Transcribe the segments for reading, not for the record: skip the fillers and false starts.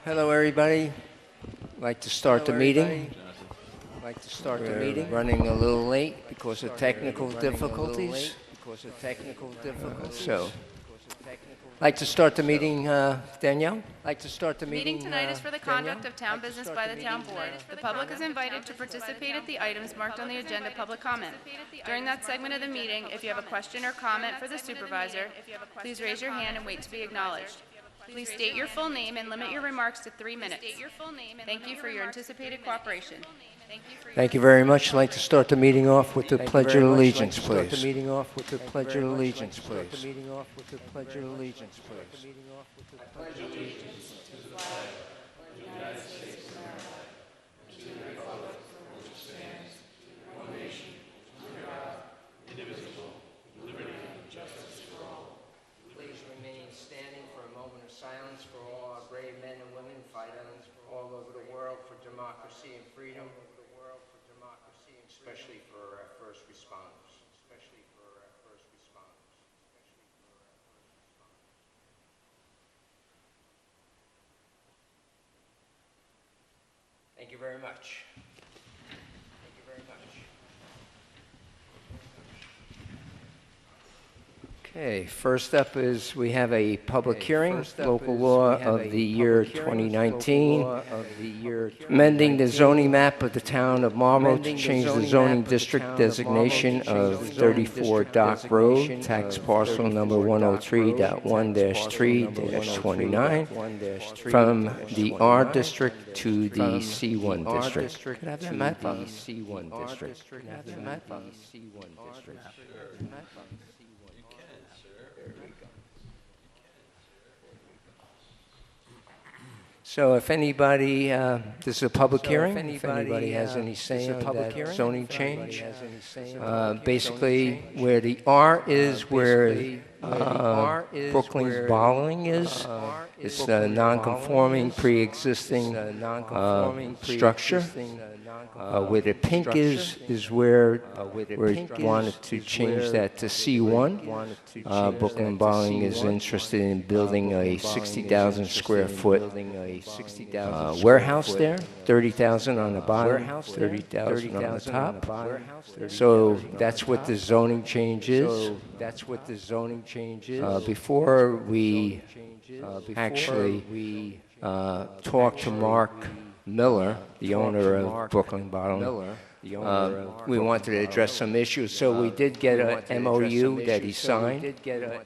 Hello, everybody. I'd like to start the meeting. Running a little late because of technical difficulties. I'd like to start the meeting, Danielle. The meeting tonight is for the conduct of town business by the town board. The public is invited to participate at the items marked on the agenda public comment. During that segment of the meeting, if you have a question or comment for the supervisor, please raise your hand and wait to be acknowledged. Please state your full name and limit your remarks to 3 minutes. Thank you for your anticipated cooperation. Thank you very much. I'd like to start the meeting off with the Pledge of Allegiance, please. Please remain standing for a moment of silence for all our brave men and women fighting all over the world for democracy and freedom, especially for our first responders. Thank you very much. Okay, first up is we have a public hearing, local law of the year 2019, amending the zoning map of the town of Marlborough to change the zoning district designation of 34 Dock Road, tax parcel number 103.1-3-29, from the R district to the C1 district. Could I have that map? C1 district. So if anybody, this is a public hearing, if anybody has any say on that zoning change, basically where the R is where Brooklyn's Bowling is, it's a non-conforming pre-existing structure. Where the pink is where we wanted to change that to C1. Brooklyn Bowling is interested in building a 60,000 square foot warehouse there, 30,000 on the bottom, 30,000 on the top. So that's what the zoning change is. Before we actually talk to Mark Miller, the owner of Brooklyn Bottom, we wanted to address some issues. So we did get an MOU that he signed,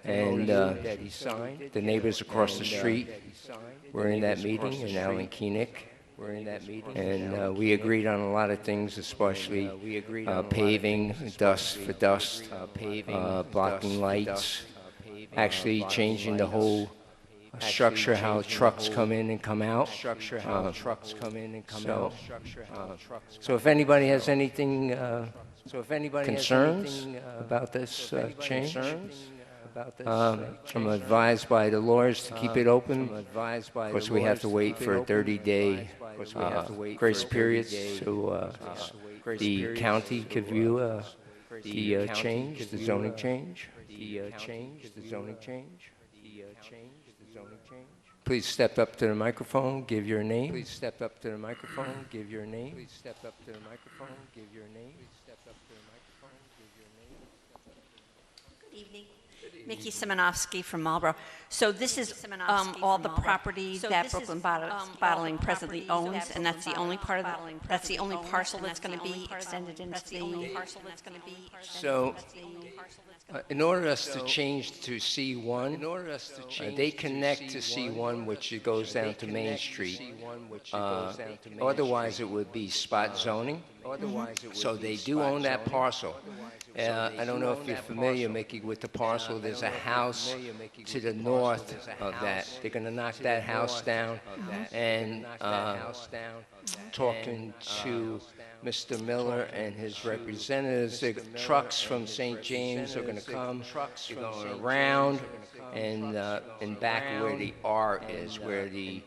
and the neighbors across the street were in that meeting, in Alan Koenig. And we agreed on a lot of things, especially paving, dust for dust, blocking lights, actually changing the whole structure, how trucks come in and come out. So if anybody has anything, concerns about this change, I'm advised by the lawyers to keep it open. Of course, we have to wait for a 30-day grace period so the county could view the change, the zoning change. Please step up to the microphone, give your name. Good evening. Mickey Simonovsky from Marlborough. So this is all the property that Brooklyn Bottling presently owns, and that's the only part of that's the only parcel that's going to be extended into the. So, in order for us to change to C1, they connect to C1, which it goes down to Main Street. Otherwise, it would be spot zoning. So they do own that parcel. I don't know if you're familiar, Mickey, with the parcel. There's a house to the north of that. They're going to knock that house down and talking to Mr. Miller and his representatives. The trucks from St. James are going to come, going around, and back where the R is, where the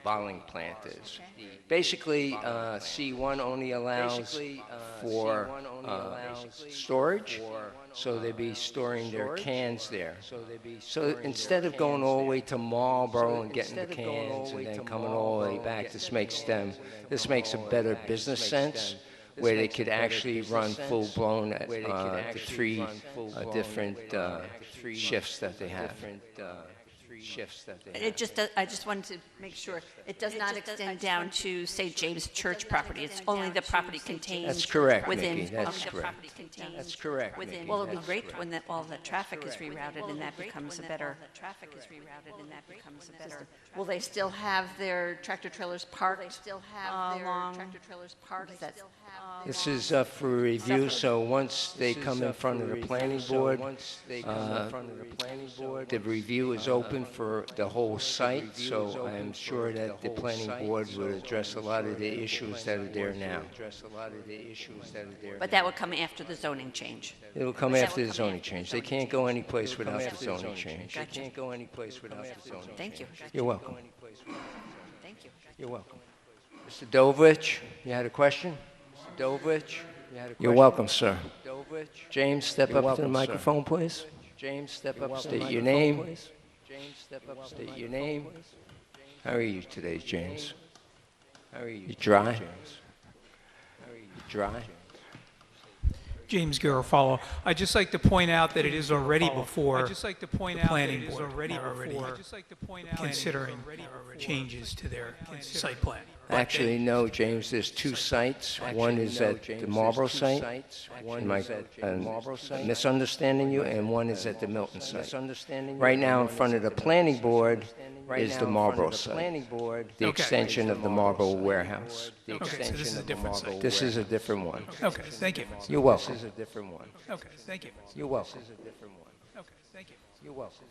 bottling plant is. Basically, C1 only allows for storage, so they'll be storing their cans there. So instead of going all the way to Marlborough and getting the cans and then coming all the way back, this makes a better business sense, where they could actually run full-blown at the three different shifts that they have. I just wanted to make sure, it does not extend down to St. James Church property. It's only the property contained within. That's correct, within, Mickey. That's the correct. property contained That's correct, within. Mickey. Well, it'll be great when all the traffic is rerouted and that becomes a better. Will they still have their tractor trailers parked along? This is up for review, so once they come in front of the planning board, the review is open for the whole site, so I'm sure that the planning board will address a lot of the issues that are there now. But that would come after the zoning change. It'll come after the zoning change. They can't go any place without the zoning change. Gotcha. Thank you. You're welcome. Thank you. You're welcome. Mr. Dovich, you had a question? Mr. Dovich, you had a question? You're welcome, sir. James, step up to the microphone, please. James, step up. State your name. State your name. How are you today, James? How are you? You dry? You dry? James Garofalo. I'd just like to point out that it is already before the planning board. They're already considering changes to their site plan. Actually, no, James, there's two sites. One is at the Marlborough site. Am I misunderstanding you? And one is at the Milton site. Right now, in front of the planning board is the Marlborough site, the extension of the Marlborough warehouse. Okay, so this is a different site. This is a different one. Okay, thank you. You're welcome. This is a different one. Okay, thank you. You're welcome. This is a different one. Okay, thank you. You're welcome.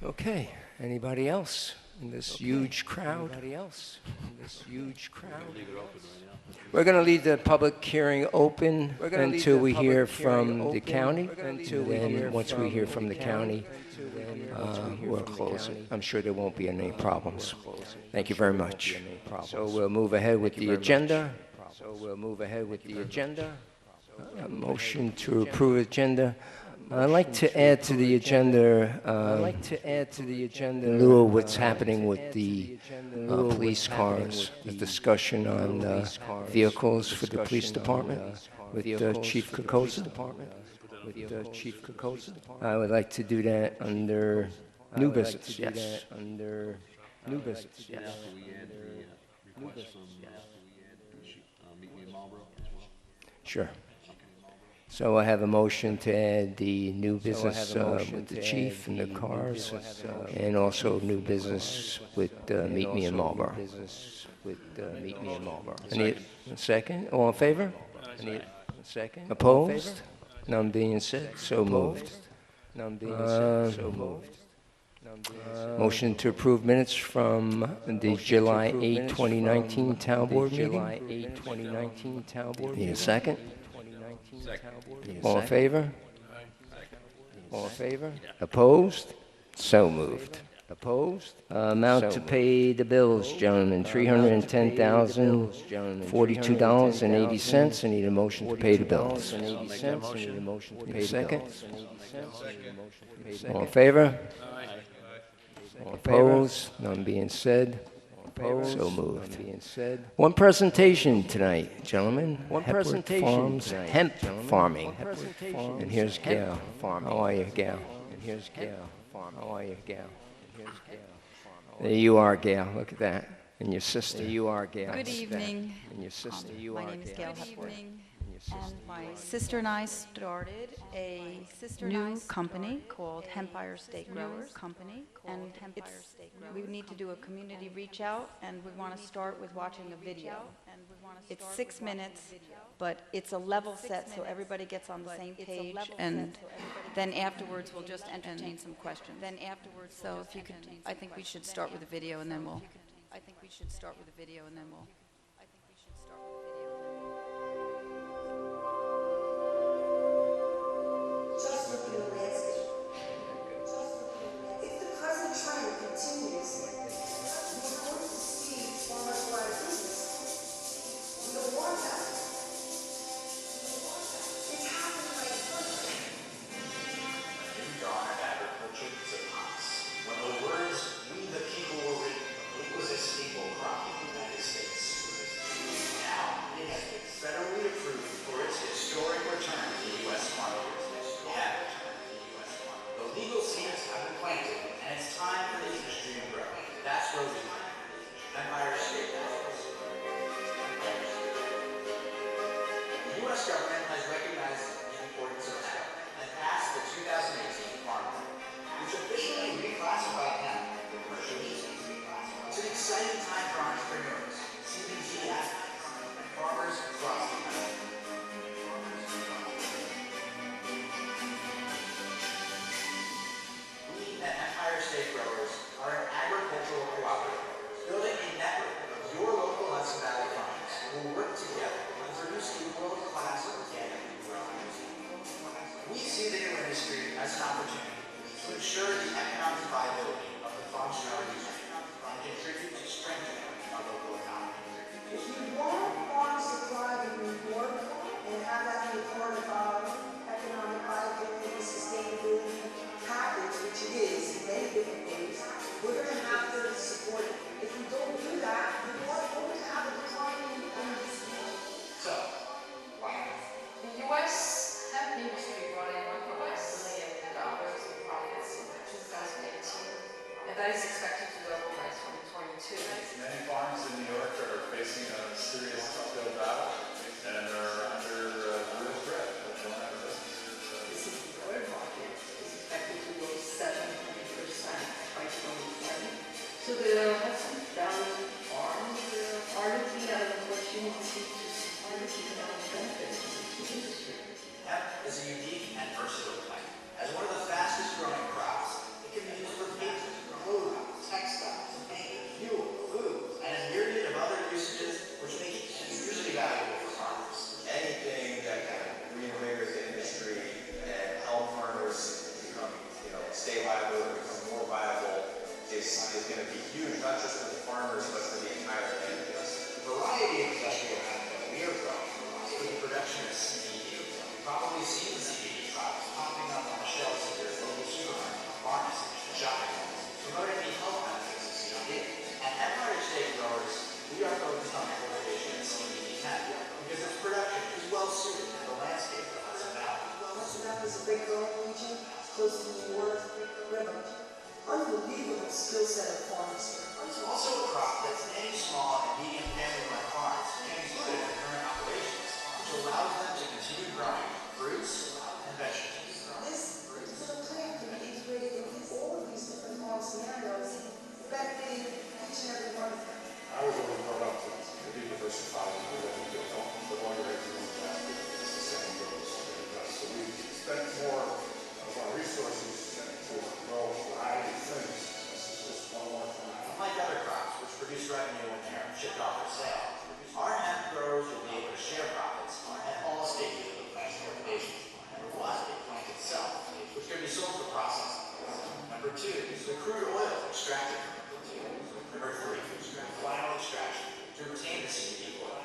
Okay, anybody else in this huge crowd? Anybody else in this huge crowd? We're going to leave the public hearing open until we hear from the county. And then once we hear from the county, we'll close it. I'm sure there won't be any problems. Thank you very much. So we'll move ahead with the agenda. A motion to approve agenda. I'd like to add to the agenda, in lieu of what's happening with the police cars, the discussion on vehicles for the police department with Chief Kokoza. I would like to do that under new business, yes. Sure. So I have a motion to add the new business with the chief and the cars, and also new business with Meet Me in Marlborough. I need a second. All in favor? Opposed? None being said, so moved. Motion to approve minutes from the July 8, 2019 Town Board meeting. Need a second? All in favor? All in favor? Opposed? So moved. Amount to pay the bills, gentlemen, $310,042.80. I need a motion to pay the bills. Need a second? All in favor? Opposed? None being said. So moved. One presentation tonight, gentlemen. Hemp farming. And here's Gail. How are you, Gail? There you are, Gail. Look at that. And your sister. Good evening. And your sister. My name is Gail Hepworth. And my sister and I started a new company called Hempire Steak Growers. And we need to do a community reach out, and we want to start with watching a video. It's 6 minutes, but it's a level set so everybody gets on the same page, and then afterwards we'll just entertain some questions. So if you could, I think we should start with a video, and then we'll I think we should start with the video and then we'll. Just look at the landscape. If the present trend continues, we're going to see farmers go out of business. We don't want that. It's happening right in front of us. The new dawn of agriculture is upon us. When the words "we the people" were written, it was a staple crop in the United States. Now, it has been federally approved for its historic return to U.S. farmers. It has returned to U.S. farmers. The legal seeds have been planted, and it's time for the industry to grow. That's where we come. Empire State Growers. The U.S. government has recognized the importance of hemp and passed the 2018 Farm Bill, which officially reclassified hemp for commercial use. It's an exciting time for entrepreneurs, CPG athletes, and farmers across the country. We at Empire State Growers are an agricultural cooperative, building a network of your local Hudson Valley farmers who will work together to produce a world-class organic product. We see the new industry as an opportunity to ensure the economic viability of the farm strategy and contribute to strengthening our local economy. If you want farms to thrive in New York and have that be a part of our economic viability and sustainability package, which it is in many different ways, we're going to have to support it. If we don't do that, we're going to have a decline in this. So, why? The U.S. hemp industry brought in $1.1 billion in profits in 2018, and that is expected to double by 2022. Many farms in New York are facing a serious uphill battle and are under real threat of going out of business. This is the oil market is expected to grow 700% by 2020. So the Hudson Valley farms are looking at an opportunity to support economic benefits to the industry. Hemp is a unique and versatile plant. As one of the fastest growing crops, it can be used for paper, clothing, textiles, paint, fuel, food, and a myriad of other usages which make it hugely valuable for farmers. Anything that can reinvigorate the industry and help farmers become, stay viable and become more viable is going to be huge, not just for the farmers, but for the entire industry. The variety of industrial hemp that we are growing is for the production of CBD. You've probably seen the CBD products popping up on the shelves of your local supermarket, pharmacies, and shopping malls, promoting the health benefits of CBD. At Empire State Growers, we are focused on the cultivation of CBD hemp because its production is well suited to the landscape of Hudson Valley. Hudson Valley is a great growing region, close to New York. We have an unbelievable skill set of farmers. It's also a crop that's many small and medium family-run farms can include in their current operations, which allows them to continue growing fruits and vegetables. This little plant can be integrated into all of these different farm scenarios, benefiting each and every one of them. I was only brought up to be diversified and do what we do. The longer I do it's the same goes. So we spent more of our resources to grow a variety of things. This is just one more thing. Unlike other crops, which produce revenue when they are shipped off for sale, our hemp growers will be able to share profits at all stages of the plant's cultivation. Number one, the plant itself, which can be sold for processing. Number two, the crude oil extracted from it. Number three, the final extraction to obtain the CBD oil.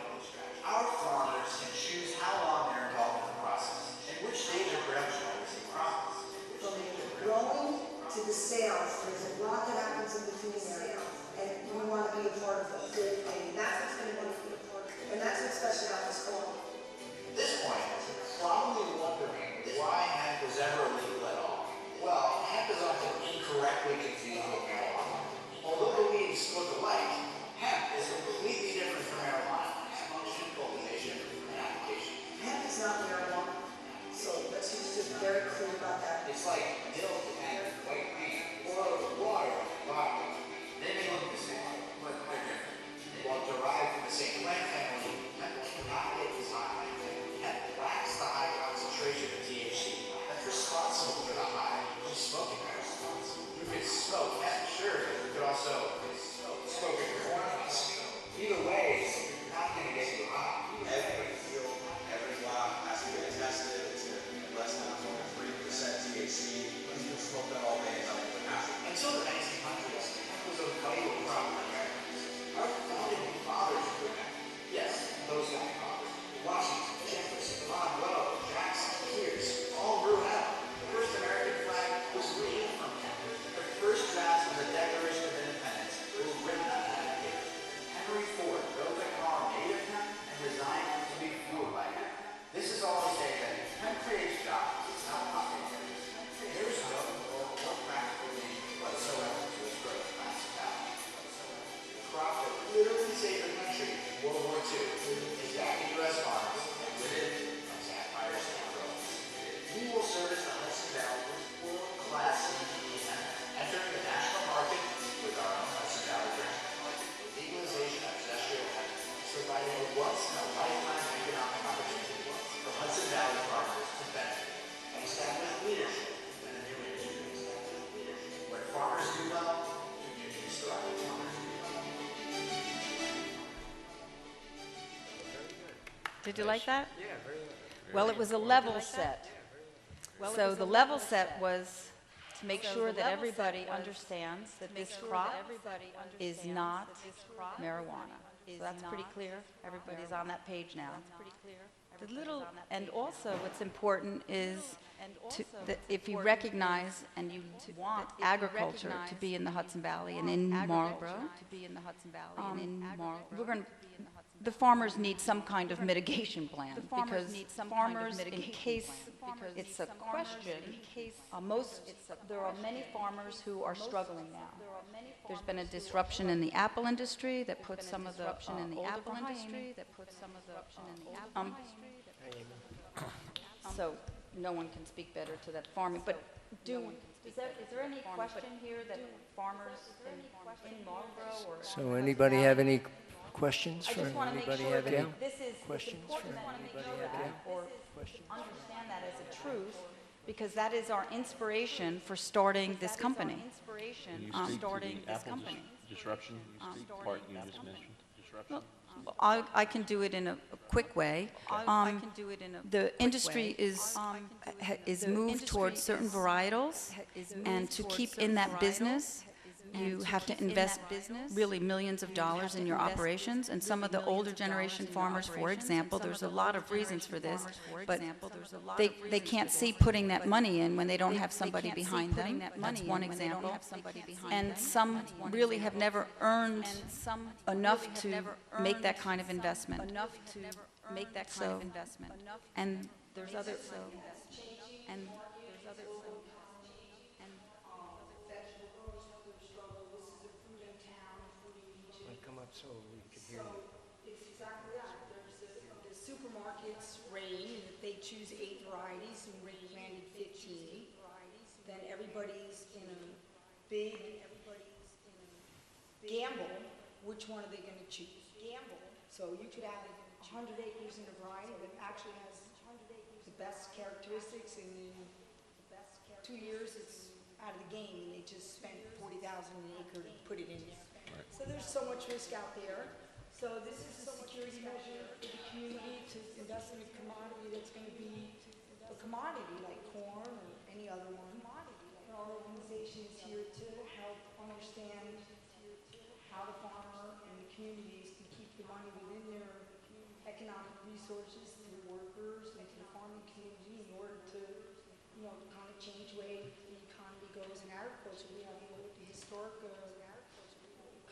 Our farmers can choose how long they're involved in the process and which stage of production will receive profits. From the growing to the sales, there's a lot that happens in between there, and we want to be a part of the whole thing. That's Henry Ford built a car made of hemp and designed it to be fueled by hemp. This is all to say that hemp creates jobs. It's not profit. There's no or practical meaning whatsoever to its growth class value. The crop that literally saved the country in World War II is back in U.S. farms and with it comes Empire State Road. We will service the Hudson Valley with world-class CBD hemp, entering the national market with our own Hudson Valley brand. The legalization of industrial hemp is providing a once-in-a-lifetime economic opportunity for Hudson Valley farmers to benefit and establish leadership in a new industry. When farmers do well, communities thrive. Did you like that? Yeah, very good. Well, it was a level set. So the level set was to make sure that everybody understands that this crop is not marijuana. So that's pretty clear. Everybody's on that page now. The little, and also what's important is that if you recognize and you want agriculture to be in the Hudson Valley and in Marlborough, we're going to, the farmers need some kind of mitigation plan, because farmers, in case it's a question, there are many farmers who are struggling now. There's been a disruption in the apple industry that puts some of the older behind. So no one can speak better to that farming, but is there any question here that farmers in Marlborough or? So anybody have any questions I for just want to make anybody? sure Have any that this is questions for important that we anybody? know Have that, any or questions? understand that as a truth, because that is our inspiration for starting this company. Starting this company. Disruption, you speak part you just mentioned, disruption. I can do it in a quick way. The industry is moved towards certain varietals, and to keep in that business, you have to invest really millions of dollars in your operations. And some of the older generation farmers, for example, there's a lot of reasons for this, but they can't see putting that money in when they don't have somebody behind them. That's one example. And some really have never earned enough to make that kind of investment. And there's other, Come up so we can hear you. It's exactly that. The supermarkets reign, and if they choose 8 varieties and we planted 15, then everybody's in a big gamble. Which one are they going to choose? So you could have 100 acres in a variety that actually has the best characteristics, and in 2 years it's out of the game, and they just spent $40,000 an acre to put it in there. So there's so much risk out there. So this is a security measure for the community to invest in a commodity that's going to be a commodity like corn or any other one. And our organization is here to help understand how the farmer and the communities can keep the money within their economic resources to the workers and to the farming community in order to, kind of change the way the economy goes in agriculture. We have the historic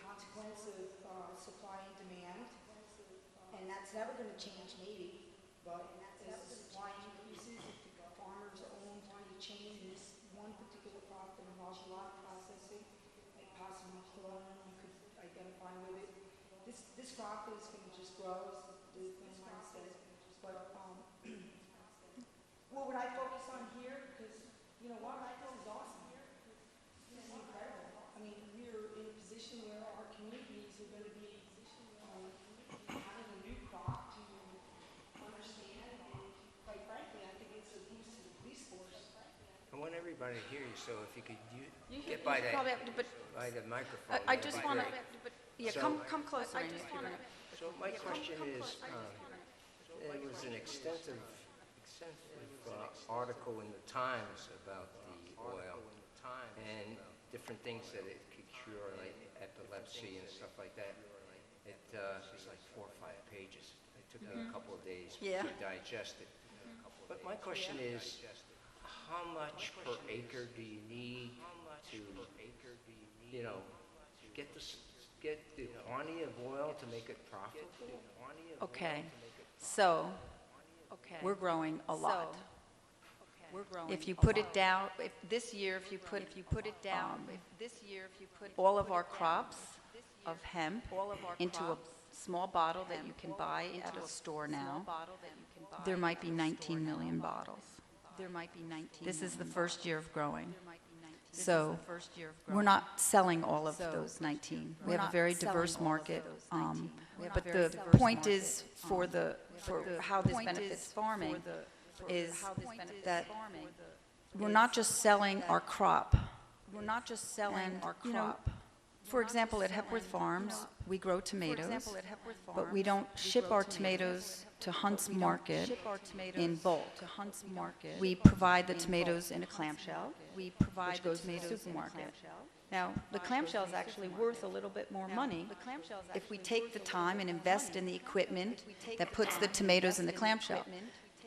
consequence of supply and demand, and that's never going to change maybe, but as the supply increases, if the farmers own the chain in this one particular crop that involves a lot of processing, like possibly corn, you could identify with it. This crop is going to just grow, as Glenn said, but what would I focus on here? Because, what I feel is awesome. This is incredible. I mean, we're in a position where our communities are going to be having a new crop to understand, and quite frankly, I think it's a boost to the police force. I want everybody to hear you, so if you could get by the microphone. I just want to, So- come closer. So my question is, there was an extensive article in the Times about the oil and different things that it could cure, like epilepsy and stuff like that. It was like 4 or 5 pages. It took me a couple of days to digest it. But my question is, how much per acre do you need to, get plenty of oil to make it profitable? Okay, so we're growing a lot. If you put it down, if this year, if you put it down, all of our crops of hemp into a small bottle that you can buy at a store now, there might be 19 million bottles. This is the first year of growing. So we're not selling all of those 19. We have a very diverse market. But the point is for how this benefits farming is that we're not just selling our crop. For example, at Hepworth Farms, we grow tomatoes, but we don't ship our tomatoes to Hunt's Market in bulk. We provide the tomatoes in a clamshell, which goes to the supermarket. Now, the clamshell is actually worth a little bit more money if we take the time and invest in the equipment that puts the tomatoes in the clamshell.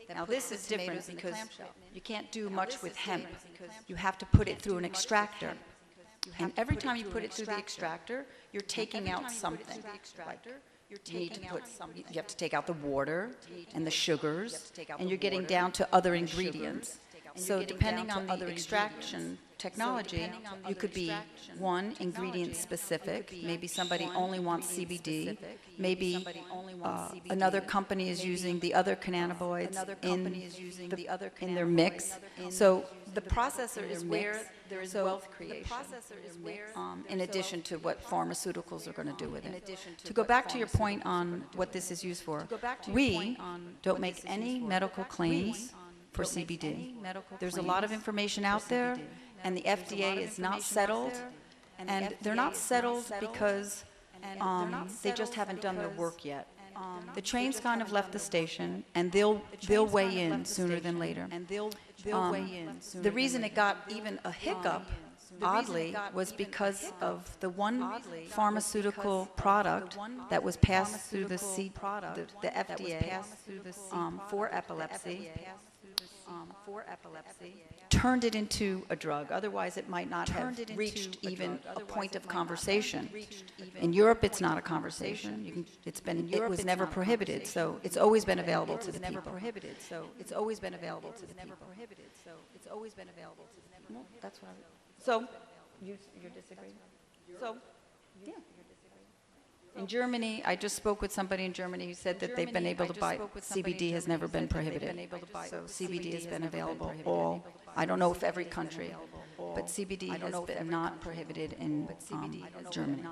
Now, this is different because you can't do much with hemp. You have to put it through an extractor. And every time you put it through the extractor, you're taking out something. Like you have to take out the water and the sugars, and you're getting down to other ingredients. So depending on the extraction technology, you could be one, ingredient specific. Maybe somebody only wants CBD. Maybe another company is using the other cannabinoids in their mix. So the processor is where there is wealth creation, in addition to what pharmaceuticals are going to do with it. To go back to your point on what this is used for, we don't make any medical claims for CBD. There's a lot of information out there, and the FDA is not settled, and they're not settled because they just haven't done their work yet. The train's kind of left the station, and they'll weigh in sooner than later. The reason it got even a hiccup, oddly, was because of the one pharmaceutical product that was passed through the FDA for epilepsy. Turned it into a drug. Otherwise, it might not have reached even a point of conversation. In Europe, it's not a conversation. It was never prohibited, so it's always been available to the people. Well, that's what so, you disagree? So, yeah. In Germany, I just spoke with somebody in Germany who said that they've been able to buy, CBD has never been prohibited. So CBD has been available I don't know if every country, but CBD has been not prohibited in Germany.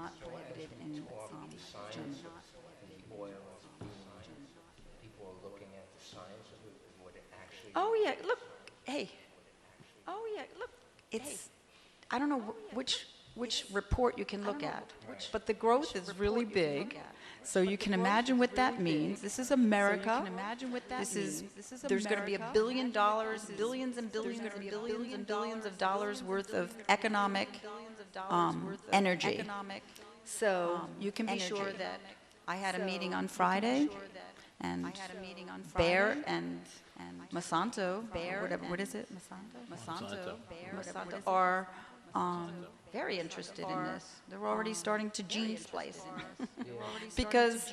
Oh yeah, look, hey. Oh yeah, look, it's, I don't know which report you can look at, but the growth is really big. So you can imagine what that means. This is America. There's going to be $1 billion, billions and billions and billions and billions of dollars worth of economic energy. So you can be sure that I had a meeting on Friday, and Bayer and Monsanto, whatever, what is it? Monsanto are very interested in this. They're already starting to gene splice because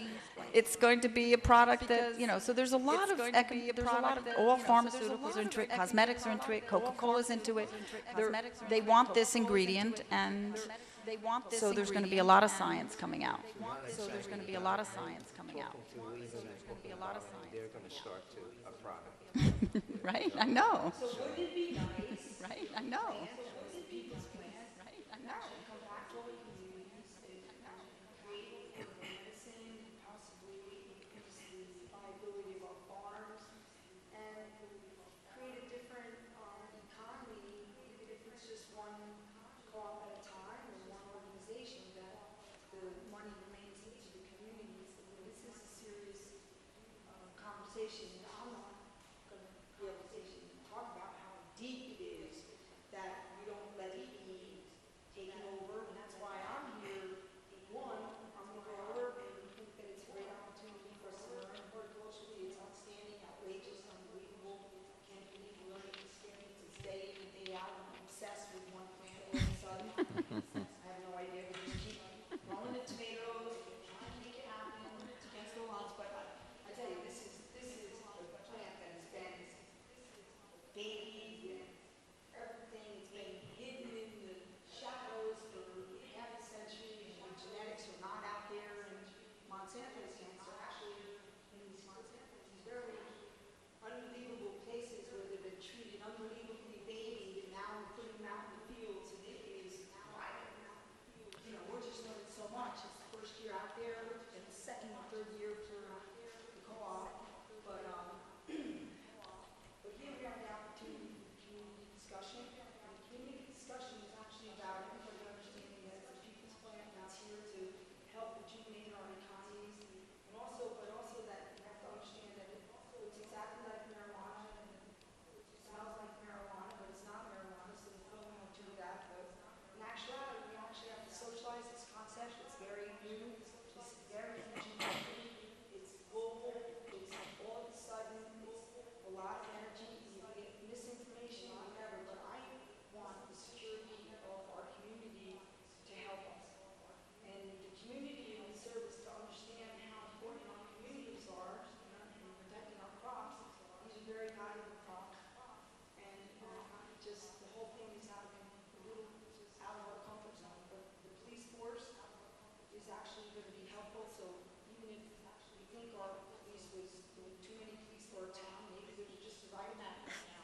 it's going to be a product that, so there's a lot of, all pharmaceuticals are into it, cosmetics are into it, Coca-Cola's into it. They want this ingredient, and so there's going to be a lot of science coming out. They're going to start to a product. Right? I know. Right? I know.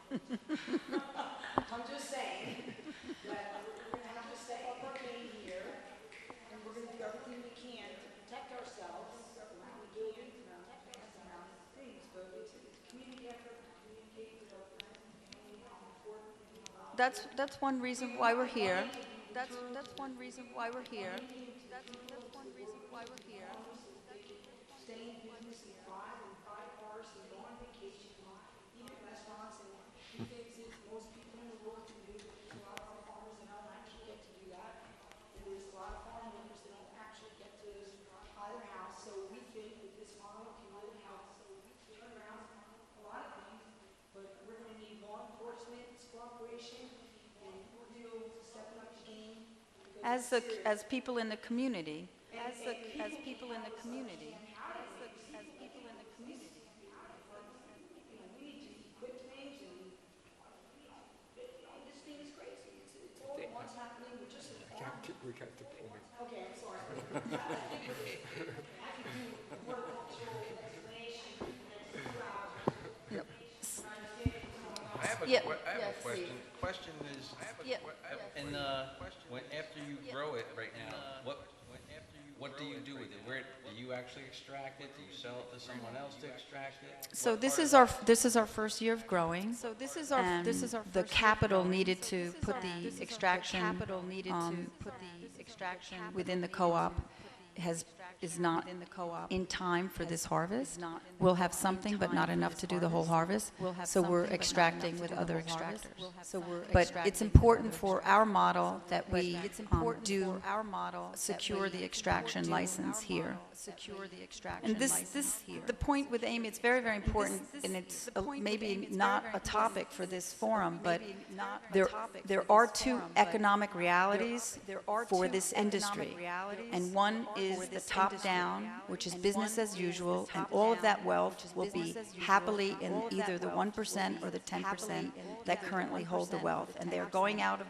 I'm just saying that we're gonna have to step up our game here, and we're gonna do everything we can to protect ourselves. We gave it around things, but it's a community effort to communicate with our friends and important. That's one reason why we're here. That's one reason why we're here. That's one reason why we're here. Stay in business and thrive and buy cars and go on vacation, eat at restaurants and do things that most people in the world can do. There's a lot of our farmers that don't actually get to do that. And there's a lot of farm workers that don't actually get to buy their house. So we think that this model can really help turn around a lot of things. But we're going to need law enforcement, cooperation, and real stepping up the game. As people in the community, as people in the community, as people in the community. We need to equip things and this thing is crazy. It's all at once happening. We're just We got the point. okay, I'm sorry. I could do horticultural explanation in 2 hours. I have a, Yeah. I have Yeah, a question. Steve. Question is, Yeah. and when after you grow it right now, what do you do with it? Where do you actually extract it? Do you sell it to someone else to extract it? So What this part is of our this is our first year of growing. So this is our the capital needed to put the extraction within the co-op is not in time for this harvest. We'll have something, but not enough to do the whole harvest. So we're extracting with other extractors. But it's important for our model that we do secure the extraction license here. And the point with Amy, it's very, very important, and it's maybe not a topic for this forum, but there are two economic realities for this industry. And one is the top-down, which is business as usual, and all of that wealth will be happily in either the 1% or the 10% that currently hold the wealth. And they're going out of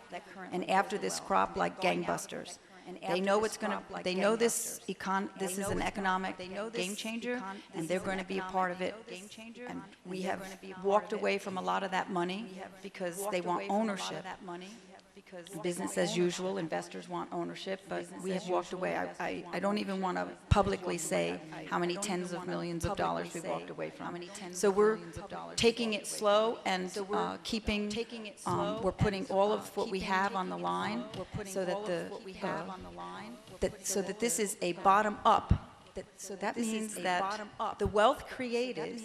and after this crop like gangbusters. They know it's going to. They know this is an economic game changer, and they're going to be a part of it. And we have walked away from a lot of that money because they want ownership. Business as usual, investors want ownership, but we have walked away. I don't even want to publicly say how many tens of millions of dollars we've walked away from. So we're taking it slow and we're putting all of what we have on the line so that so that this is a bottom up. So that means that the wealth created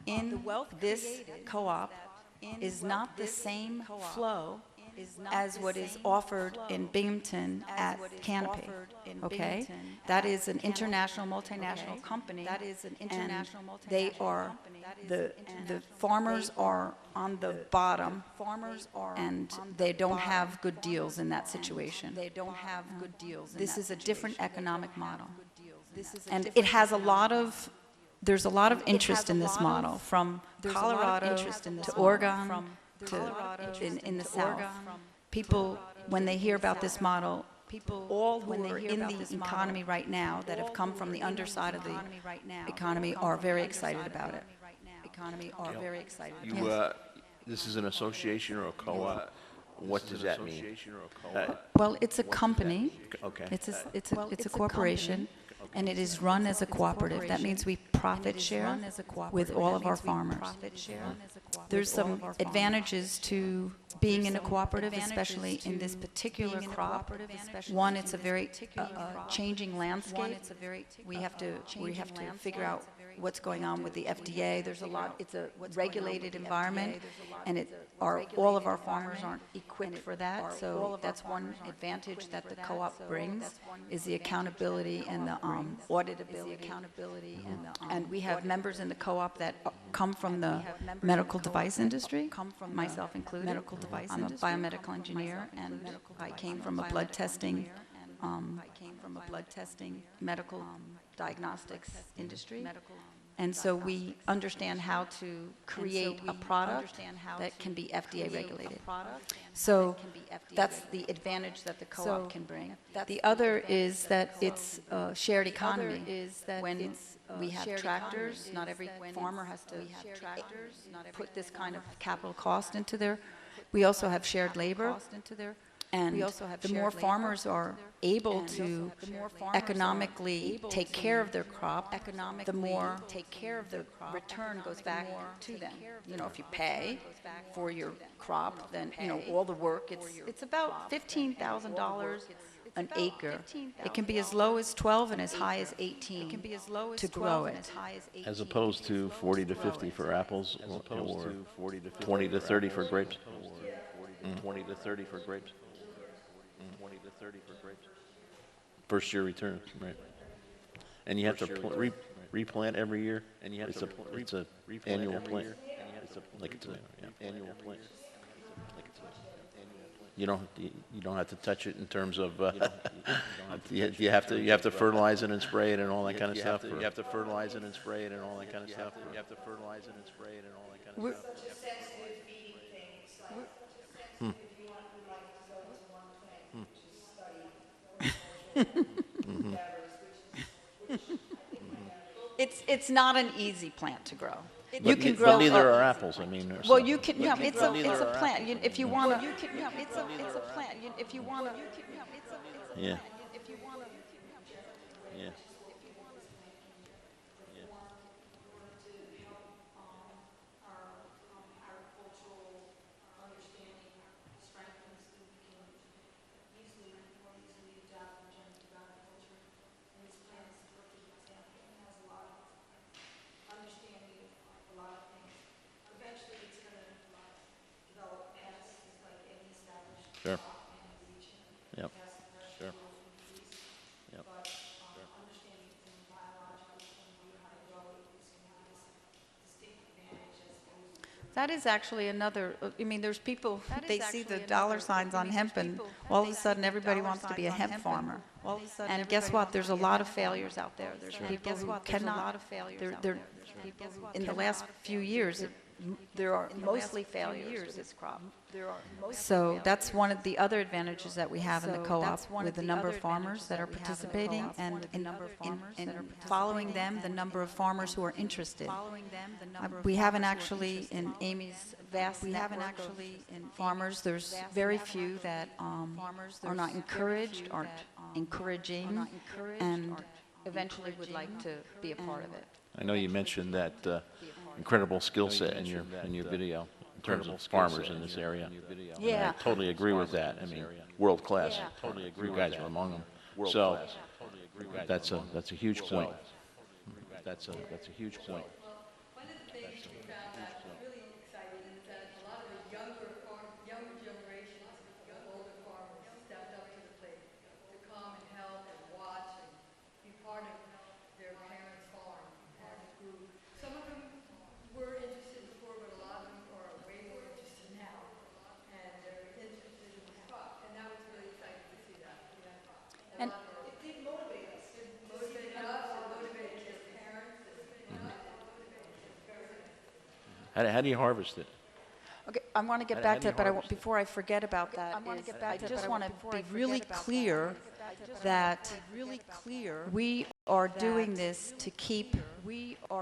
in this co-op is not the same flow as what is offered in Binghamton at Canopy. Okay? That is an international, multinational company, and they are, the farmers are on the bottom, and they don't have good deals in that situation. This is a different economic model. And it has there's a lot of interest in this model, from Colorado to Oregon, in the South. People, when they hear about this model, all who are in the economy right now that have come from the underside of the economy are very excited about it. This is an association or a co-op? What does that mean? Well, it's a company. Okay. It's a corporation, and it is run as a cooperative. That means we profit share with all of our farmers. There's some advantages to being in a cooperative, especially in this particular crop. One, it's a very changing landscape. We have to figure out what's going on with the FDA. There's a lot. It's a regulated environment, and all of our farmers aren't equipped for that. So that's one advantage that the co-op brings, is the accountability and the auditability. And we have members in the co-op that come from the medical device industry, myself included. I'm a biomedical engineer, and I came from a blood testing medical diagnostics industry. And so we understand how to create a product that can be FDA regulated. So that's the advantage that the co-op can bring. The other is that it's a shared economy. When we have tractors, not every farmer has to put this kind of capital cost into their. We also have shared labor. And the more farmers are able to economically take care of their crop, the more the return goes back to them. You know, if you pay for your crop, then, you know, all the work, it's about $15,000 an acre. It can be as low as 12 and as high as 18 to grow it. As opposed to 40 to 50 for apples, or 20 to 30 for grapes? 20 to 30 for grapes? 20 to 30 for grapes. First year return, right? And you have to replant every year? And you have to it's a annual plant? Like it's an annual plant? You don't have to touch it in terms of you have to fertilize it and spray it and all that kind of stuff. You have to fertilize it and spray it and all that kind of stuff. You have to fertilize it and spray it and all that kind of stuff. Such a sensitive feeding thing. It's like if you would like to go into one thing, which is study horticultural endeavors, which I think we have. It's not an easy plant to grow. You can grow. But neither are apples. I mean, well, you can. No, it's a plant. If you want to, no, it's a plant. If you want to, yeah. Yeah. Sure. Yep. Sure. Yep. that is actually another. I mean, there's people. They see the dollar signs on hemp, and all of a sudden, everybody wants to be a hemp farmer. And guess what? There's a lot of failures out there. There's people who cannot. In the last few years, there are mostly failures this crop. So that's one of the other advantages that we have in the co-op with the number of farmers that are participating and following them, the number of farmers who are interested. We haven't actually, in Amy's vast network of farmers, there's very few that are not encouraged, aren't encouraging, and eventually would like to be a part of it. I know you mentioned that incredible skill set in your video in terms of farmers in this area. Yeah. And I totally agree with that. I mean, world class. Totally agree. You guys are among them. So that's a huge point. That's a huge point. One of the things we found that was really exciting is that a lot of the younger generations of older farmers stepped up to the plate to come and help and watch and be part of their parents' farm as it grew. Some of them were interested before, but a lot of them are way more interested now, and they're interested in this crop, and that was really exciting to see that. And It did motivate us. It motivated us, it motivated their parents, and How do you harvest it? Okay, I want to get back to that, but before I forget about that, I just want to be really clear that we are doing this to keep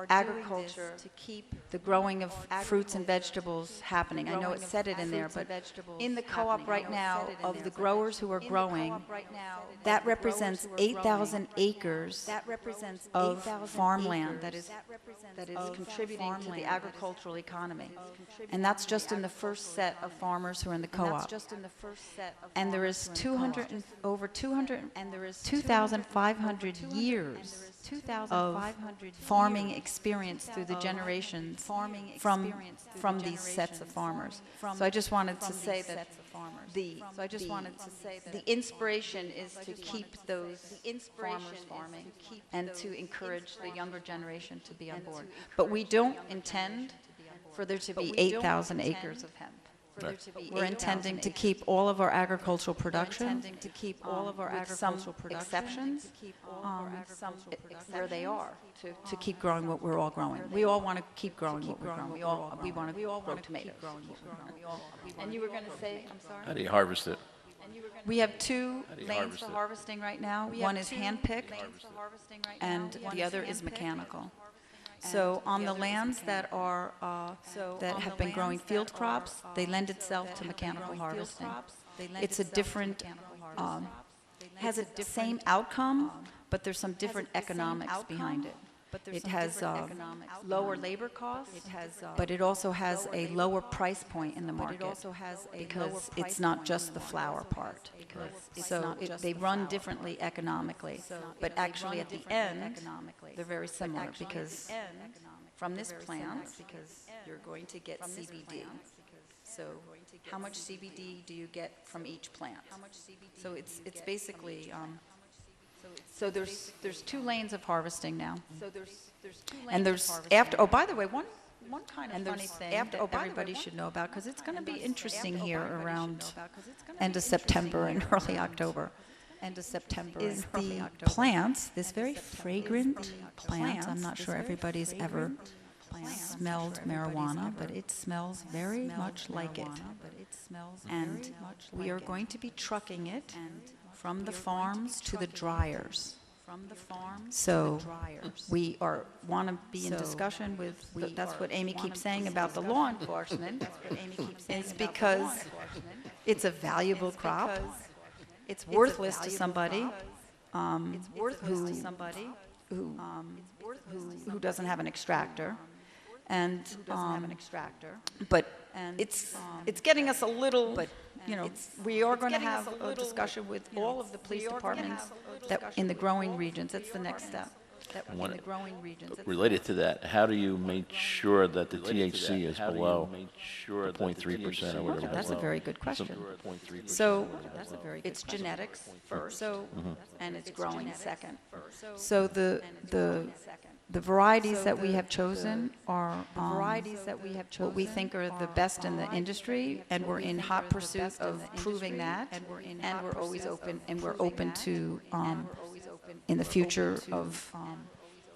agriculture, to keep the growing of fruits and vegetables happening. I know it said it in there, but in the co-op right now, of the growers who are growing, that represents 8,000 acres of farmland that is contributing to the agricultural economy. And that's just in the first set of farmers who are in the co-op. And there is 2,500 years of farming experience through the generations from these sets of farmers. So I just wanted to say that the inspiration is to keep those farmers farming and to encourage the younger generation to be on board. But we don't intend for there to be 8,000 acres of hemp. We're intending to keep all of our agricultural production, with some exceptions, where they are, to keep growing what we're all growing. We all want to keep growing what we're growing. We want to grow tomatoes. And you were going to say, I'm sorry? How do you harvest it? We have two How do you lanes harvest for it? harvesting right now. One is hand-picked, and the other is mechanical. So on the lands that are, that have been growing field crops, they lend itself to mechanical harvesting. It's a different, has a same outcome, but there's some different economics behind it. It has lower labor costs, but it also has a lower price point in the market because it's not just the flour part. So they run differently economically, but actually at the end, they're very similar because from this plant, you're going to get CBD. So how much CBD do you get from each plant? So it's basically, so there's two lanes of harvesting now. And there's after, oh, by the way, one kind of funny thing that everybody should know about, because it's going to be interesting here around end of September and early October, is the plants, this very fragrant plant. I'm not sure everybody's ever smelled marijuana, but it smells very much like it. And we are going to be trucking it from the farms to the dryers. So we want to be in discussion with, that's what Amy keeps saying about the law enforcement, is because it's a valuable crop. It's worthless to somebody who doesn't have an extractor. And, but it's getting us a little, you know, we are going to have a discussion with all of the police departments that in the growing regions. That's the next step. In the growing regions. Related to that, how do you make sure that the THC is below the 0.3% or whatever? That's a very good question. So it's genetics first, and it's growing second. So the varieties that we have chosen are what we think are the best in the industry, and we're in hot pursuit of proving that, and we're always open, and we're open to in the future of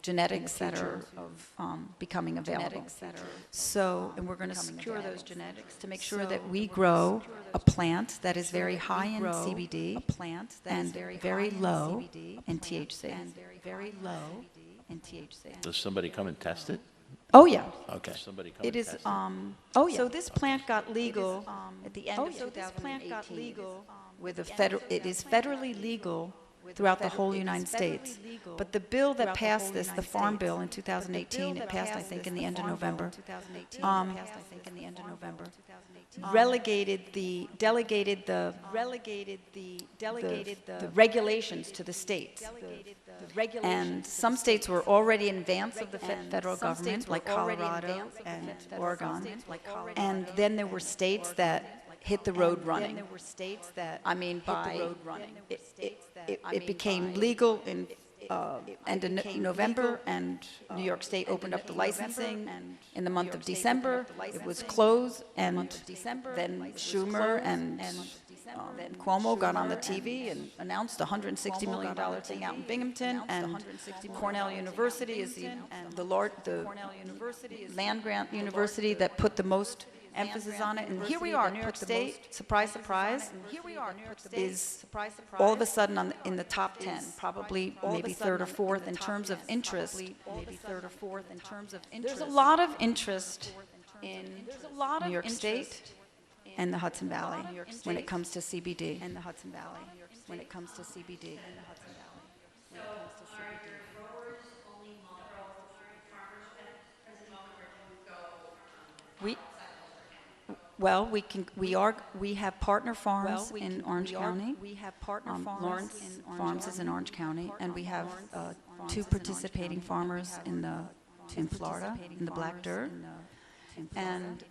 genetics that are becoming available. So, and we're going to secure those genetics to make sure that we grow a plant that is very high in CBD and very low in THC. Does somebody come and test it? Oh, yeah. Okay. Somebody come It and is, test it? oh, yeah. So this plant got legal at the end of 2018 with a federal, it is federally legal throughout the whole United States. But the bill that passed this, the Farm Bill in 2018, it passed, I think, in the end of November, delegated the regulations to the states. And some states were already in advance of the federal government, like Colorado and Oregon. And then there were states that hit the road running. I mean, it became legal in end of November, and New York State opened up the licensing in the month of December. It was closed, and then Schumer and Cuomo got on the TV and announced a $160 million thing out in Binghamton, and Cornell University is the land grant university that put the most emphasis on it. And here we are, New York State, surprise, surprise, is all of a sudden in the top 10, probably maybe third or fourth in terms of interest. There's a lot of interest in New York State and the Hudson Valley when it comes to CBD. Well, we have partner farms in Orange County. Lawrence Farms is in Orange County, and we have two participating farmers in Florida, in the Black Dirt. And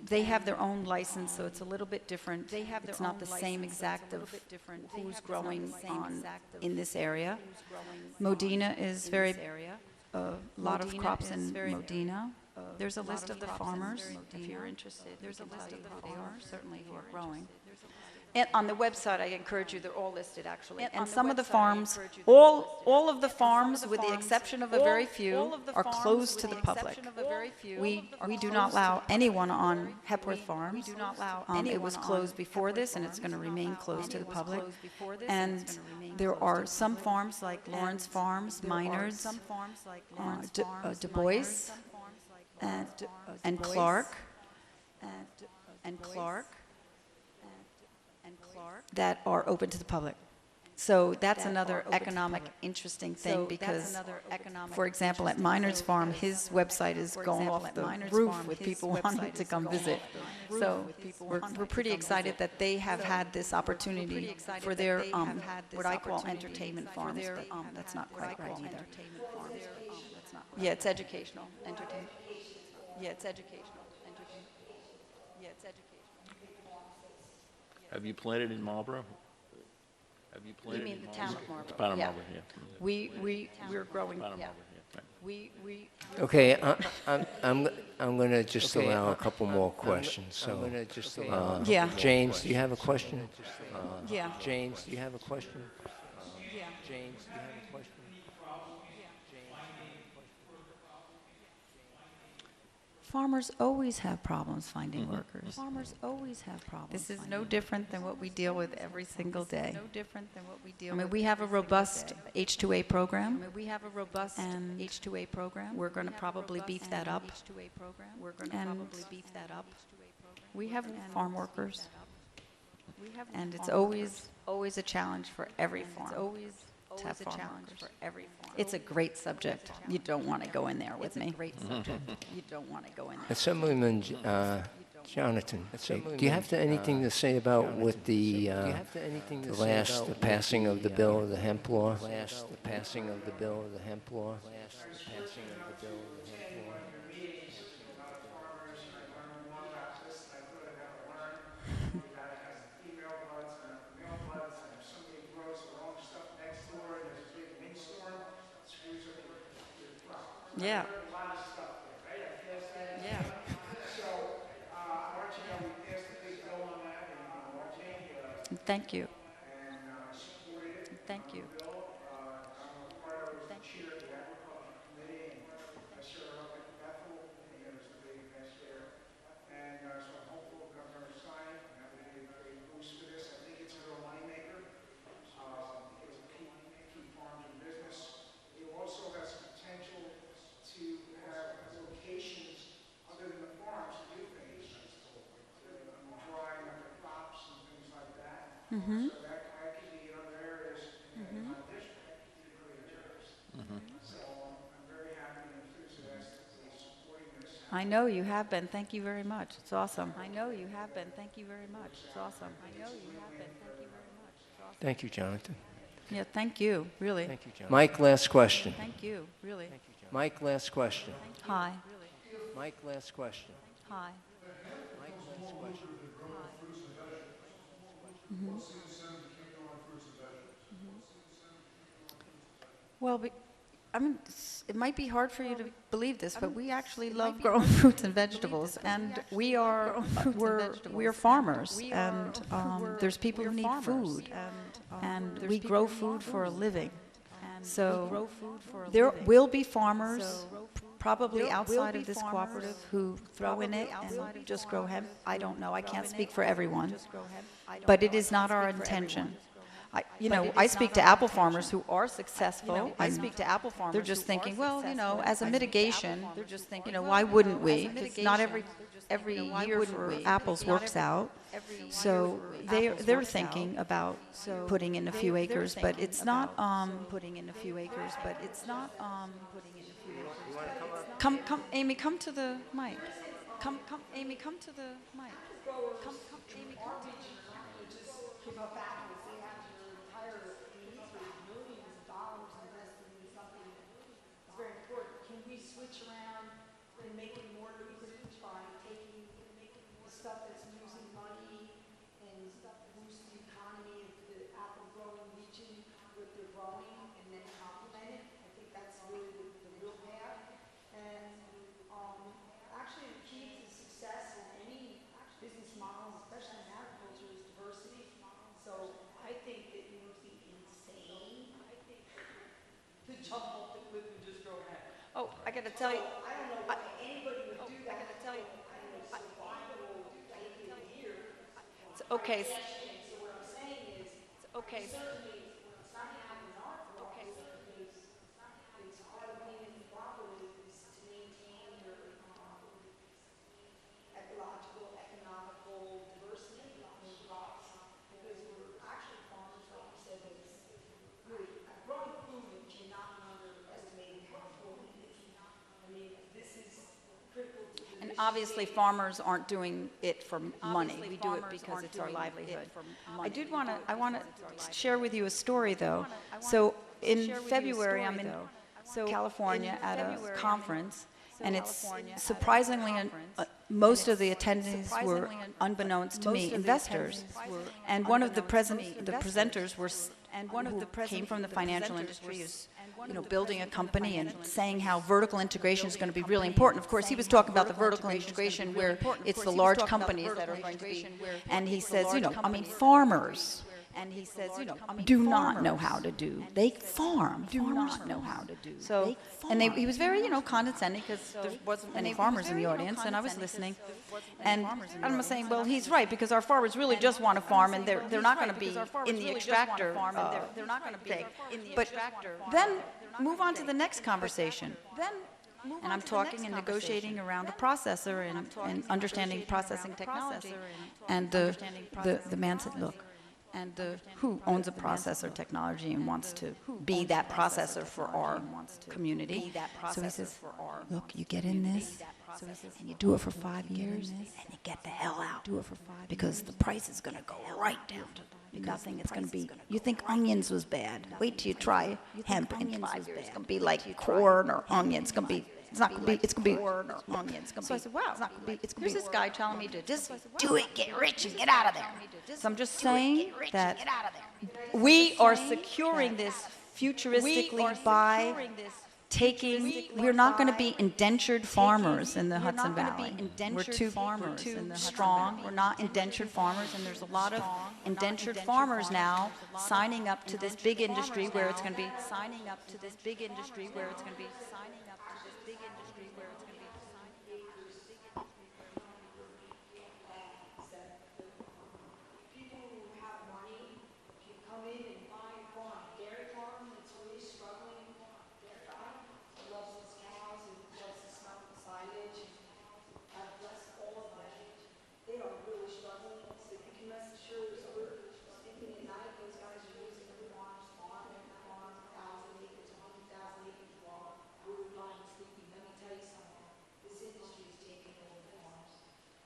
they have their own license, so it's a little bit different. It's not the same exact of who's growing in this area. Modena is a lot of crops in Modena. there's a list of the farmers, if you're interested. There's a list of who they are, certainly who are growing. And on the website, I encourage you, they're all listed, actually. And some of the farms, all of the farms, with the exception of a very few, are closed to the public. We do not allow anyone on Hepworth Farms. It was closed before this, and it's going to remain closed to the public. And there are some farms, like Lawrence Farms, Minards, Du Bois, and Clark, that are open to the public. So that's another economic interesting thing, because, for example, at Minard's Farm, his website is going off the roof with people wanting to come visit. So we're pretty excited that they have had this opportunity for their, what I call entertainment farms, but that's not quite right either. Yeah, it's educational, entertainment. Yeah, it's educational, entertainment. Yeah, it's educational. Have you planted in Marlborough? Have you You planted mean in the town Marlborough? of Marlborough? Town of Yeah. Marlborough, yeah. We're growing, Town of yeah. Marlborough, yeah, right. Okay, I'm going to just allow a couple more questions. So, Yeah. James, do you have a question? Yeah. James, do you have a question? Yeah. James, do you have a question? Farmers always have problems finding workers. Farmers always have problems. This is no different than what we deal with every single day. No different than what we deal with. I mean, we have a robust H-2A program. And H-2A program. We're going to probably beef that up. And we have farm workers. And it's always a challenge for every farm. To have farm workers. It's a great subject. You don't want to go in there with me. You don't want to go in there. Assemblyman Jonathan, do you have anything to say about what the last passing of the bill, the hemp law? The passing of the bill, the hemp law. Yeah. Yeah. Thank you. Thank you. Mm-hmm. So that could be in other areas in my district to create jobs. So I'm very happy and enthusiastically supporting this. I know you have been. Thank you very much. It's awesome. I know you have been. Thank you very much. It's awesome. I know you have been. Thank you very much. It's awesome. Thank you, Jonathan. Yeah, thank you, really. Thank you, Jonathan. Mike, last question. Thank you, really. Mike, last question. Hi. Mike, last question. Hi. Mike, last question. Mm-hmm. Well, I mean, it might be hard for you to believe this, but we actually love growing fruits and vegetables, and we're farmers, and there's people who need food, and we grow food for a living. So there will be farmers, probably outside of this cooperative, who throw in it and just grow hemp. I don't know. I can't speak for everyone, but it is not our intention. I speak to apple farmers who are successful. They're just thinking, well, as a mitigation, why wouldn't we? Because not every year for apples works out. So they're thinking about putting in a few acres, but it's not putting in a few acres, but it's not putting in a few acres. Come, Amy, come to the mic. Come, Amy, come to the mic. Come, Amy, come to the mic. Give up apples, they have your entire needs with millions of dollars invested in something that's very important. Can we switch around and make it more lucrative by taking the stuff that's losing money and boost the economy of the apple growing region, what they're growing, and then complement it? I think that's really the real path. And gotta tell you. I don't know why anybody would do that. I gotta tell you. Survival taking a year. Okay. So what I'm saying is, Okay. certainly, it's not gonna happen in our property because it's part of being in the property is to maintain your, ecological, economical diversity in crops. Because we're actually farmers, like you said, that is really, growing food cannot be underestimated how important it is. I mean, this is critical to the And obviously, farmers aren't doing it for money. We do it because it's our livelihood. I want to share with you a story, though. So in February, I'm in California at a conference, and it's surprisingly, most of the attendees were, unbeknownst to me, investors. And one of the presenters were who came from the financial industry, is building a company and saying how vertical integration is going to be really important. Of course, he was talking about the vertical integration where it's the large companies that are going to be, and he says, farmers. And he says, do not know how to do. They farm. Do not know how to do. So, and he was very, condescending because there wasn't any farmers in the audience, and I was listening. And I'm saying, well, he's right, because our farmers really just want to farm, and they're not going to be in the extractor thing. But then move on to the next conversation. And I'm talking and negotiating around a processor and understanding processing technology. And the man said, look, and who owns a processor technology and wants to be that processor for our community. So he says, look, you get in this, and you do it for 5 years, and you get the hell out. Do it for 5 because the price is going to go right down to nothing. It's going to be, you think onions was bad. Wait till you try hemp in 5 years. It's going to be like corn or onions. It's going to be, it's not going to be, it's going to be corn or onions. So I said, wow, it's not going to be, it's going to be. Here's this guy telling me to just do it, get rich, and get out of there. So I'm just saying that we are securing this futuristically by we're not going to be indentured farmers in the Hudson Valley. We're too strong. We're not indentured farmers, and there's a lot of indentured farmers now signing up to this big industry where it's going to be people who have money can come in and buy a farm. Dairy farm that's really struggling. Dairy farm loves its cows and loves the smell of the silage. God bless all of them. They are really struggling. So you can rest assured, so we're sleeping at night. Those guys are losing their farms, farm after farm, 1,000 acres, 100,000 acres. While we're lying sleeping. Let me tell you something. This industry is taking over farms.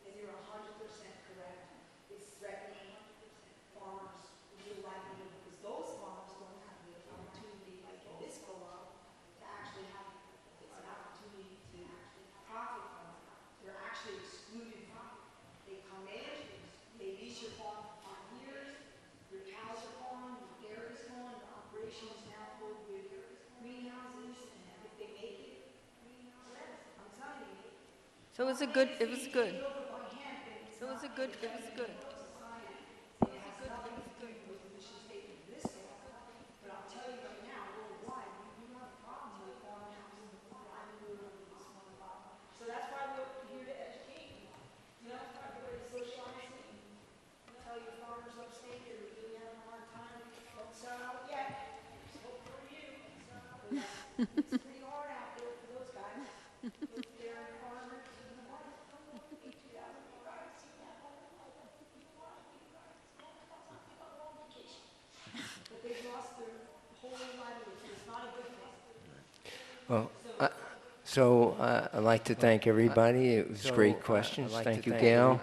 And you're 100% correct. It's threatening farmers' real livelihood because those farmers don't have the opportunity, like in this co-op, to actually have an opportunity to profit from it. They're actually excluded from it. They come in, they lease your farm for 5 years, your cows are gone, your dairy's gone, your operation is now filled with greenhouses, and if they make it, I'm telling you. So it was good. It was good. But I'll tell you right now, worldwide, we don't have a problem with farmhouse. I'm moving over this one problem. So that's why we're here to educate. That's why we're here to socialize and tell your farmers upstate that are really having a hard time. Don't sell out yet. Just hope for you. It's pretty hard out there for those guys. Those dairy farmers and the ones that don't eat 2,000 guys. But they've lost their whole livelihood. It's not a good thing. Well, I'd like to thank everybody. It was great questions. Thank you, Gail.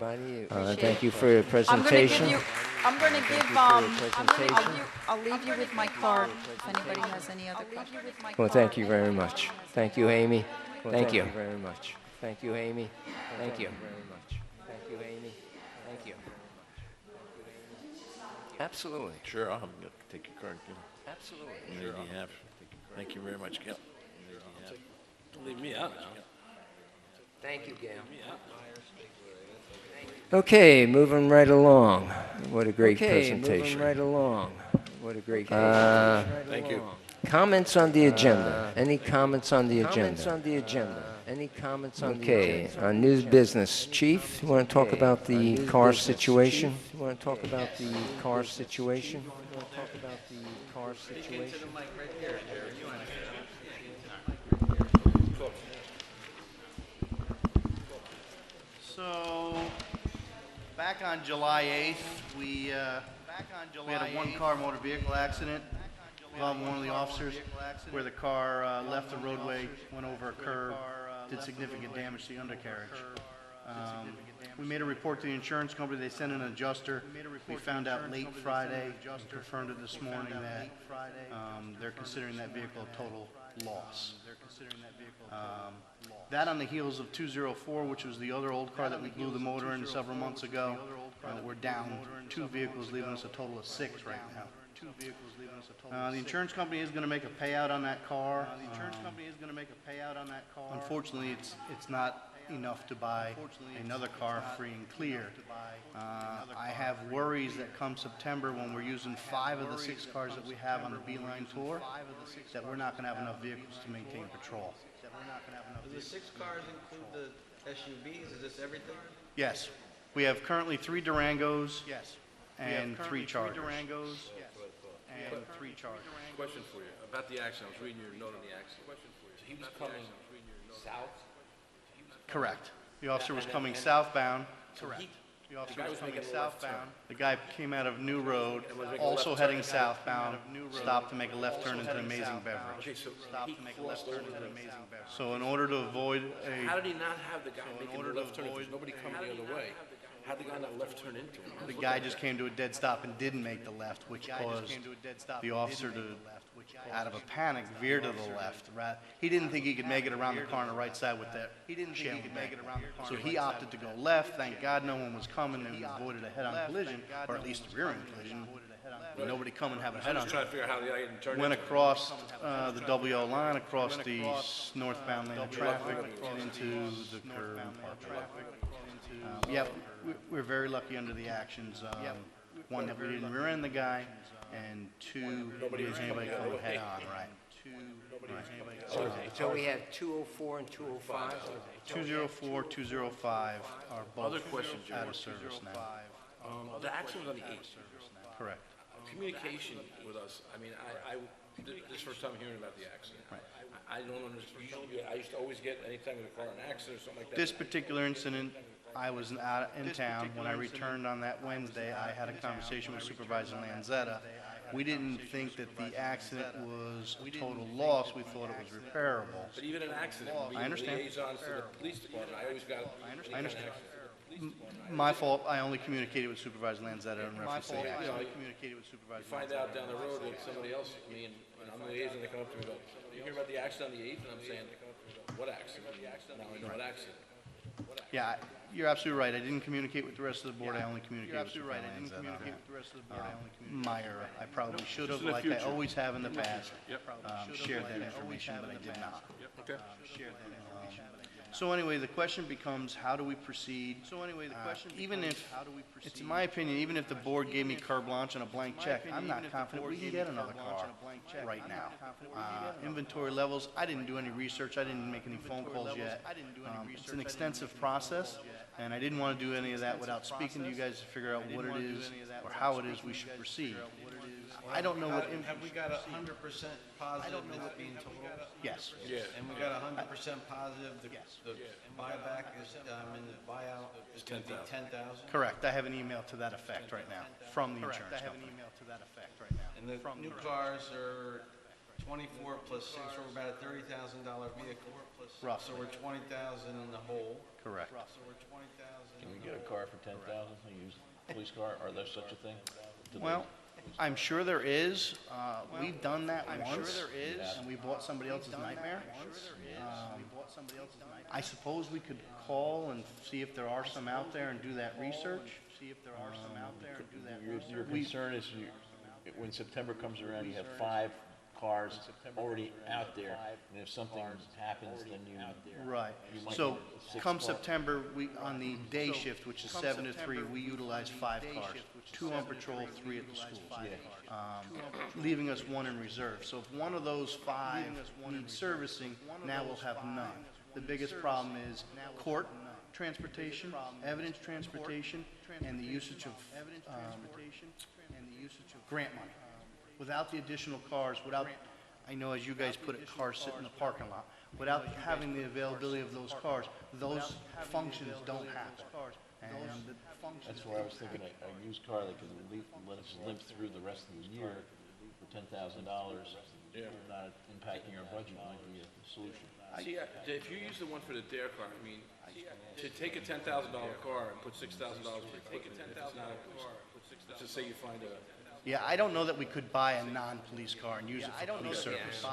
Thank you for your presentation. I'm going to give, I'll leave you with my card if anybody has any other questions. Well, thank you very much. Thank you, Amy. Thank you very much. Thank you, Amy. Thank you very much. Thank you, Amy. Thank you. Absolutely. Sure, I'll take your card, Gil. Absolutely. There you have. Thank you very much, Gil. Leave me out now. Thank you, Gail. Okay, moving right along. What a great presentation. Moving right along. What a great presentation. Thank you. Comments on the agenda? Any comments on the agenda? Comments on the agenda? Any comments on the agenda? Okay, on new business. Chief, you want to talk about the car situation? You want to talk about the car situation? You want to talk about the car situation? So, back on July 8th, we had a one-car motor vehicle accident involving one of the officers where the car left the roadway, went over a curb, did significant damage to the undercarriage. We made a report to the insurance company. They sent an adjuster. We found out late Friday, confirmed it this morning, that they're considering that vehicle a total loss. That on the heels of 204, which was the other old car that we blew the motor in several months ago. We're down 2 vehicles, leaving us a total of 6 right now. The insurance company is going to make a payout on that car. Unfortunately, it's not enough to buy another car free and clear. I have worries that come September, when we're using 5 of the 6 cars that we have on the Beeline tour, that we're not going to have enough vehicles to maintain patrol. Do the 6 cars include the SUVs? Is this everything? Yes. We have currently 3 Durangos and 3 Chargers. Question for you about the accident. I was reading your note on the accident. So he was coming south? Correct. The officer was coming southbound. Correct. The officer was coming southbound. The guy came out of New Road, also heading southbound, stopped to make a left turn into Amazing Beverage. Okay, so he crossed over the So in order to avoid a... How did he not have the guy making the left turn? If there's nobody coming the other way. How did the guy not left turn into him? The guy just came to a dead stop and didn't make the left, which caused the officer to, out of a panic, veer to the left. He didn't think he could make it around the car on the right side with that chain link. So he opted to go left. Thank God no one was coming, and we avoided a head-on collision, or at least a rear-end collision. Nobody coming having a head-on. Just trying to figure out how the guy didn't turn. Went across the WO line, across the northbound lane of traffic, and into the curb and parked traffic. Yeah, we're very lucky under the actions. 1, that we didn't rear-end the guy, and 2, nobody was anybody coming head-on, right? So we have 204 and 205? 204, 205 are both Other question, Jim. out of service now. The accident was on the 8th. Correct. Communication with us. I mean, this is the first time hearing about the accident. I don't understand. Usually, I used to always get, anytime with a car in an accident or something like that. This particular incident, I was out in town. When I returned on that Wednesday, I had a conversation with Supervisor Lanzetta. We didn't think that the accident was a total loss. We thought it was repairable. But even an accident, I understand. Liaisons to the police department, I always got. I understand. My fault. I only communicated with Supervisor Lanzetta in reference to the accident. You find out down the road that somebody else, me and I'm the liaison, they come up to me about, you hear about the accident on the 8th? And I'm saying, what accident? Now I know what accident. Yeah, you're absolutely right. I didn't communicate with the rest of the board. I only communicated with Supervisor Lanzetta. My error. I probably should have, like I always have in the past, shared that information, but I did not. Okay. So anyway, the question becomes, how do we proceed? Even if, it's in my opinion, even if the board gave me carte blanche and a blank check, I'm not confident we can get another car right now. Inventory levels, I didn't do any research. I didn't make any phone calls yet. It's an extensive process, and I didn't want to do any of that without speaking to you guys to figure out what it is or how it is we should proceed. I don't know what... Have we got 100% positive it's being total? Yes. Yeah. And we got 100% positive the buyback is, in the buyout is going to be 10,000? Correct. I have an email to that effect right now from the insurance company. And the new cars are 24 plus 6, so we're about a $30,000 vehicle. Rough. So we're 20,000 in the hole. Correct. So we're 20,000. Can we get a car for 10,000? A used police car? Are there such a thing? Well, I'm sure there is. We've done that once, and we bought somebody else's Nightmare. I suppose we could call and see if there are some out there and do that research. Your concern is when September comes around, you have 5 cars already out there, and if something happens, then you. Right. You might So get 6 come cars. September, on the day shift, which is 7 to 3, we utilize 5 cars, 2 on patrol, 3 at the schools, leaving us 1 in reserve. So if one of those 5 needs servicing, now we'll have none. The biggest problem is court transportation, evidence transportation, and the usage of grant money. Without the additional cars, I know as you guys put it, cars sit in the parking lot. Without having the availability of those cars, those functions don't happen. And That's why I was thinking a used car that could let us limp through the rest of the year for $10,000, not impacting our budget might be a solution. See, if you use the one for the dare car, I mean, to take a $10,000 car and put $6,000 for equipment in it, it's not, let's just say you find a, yeah, I don't know that we could buy a non-police car and use it for police service.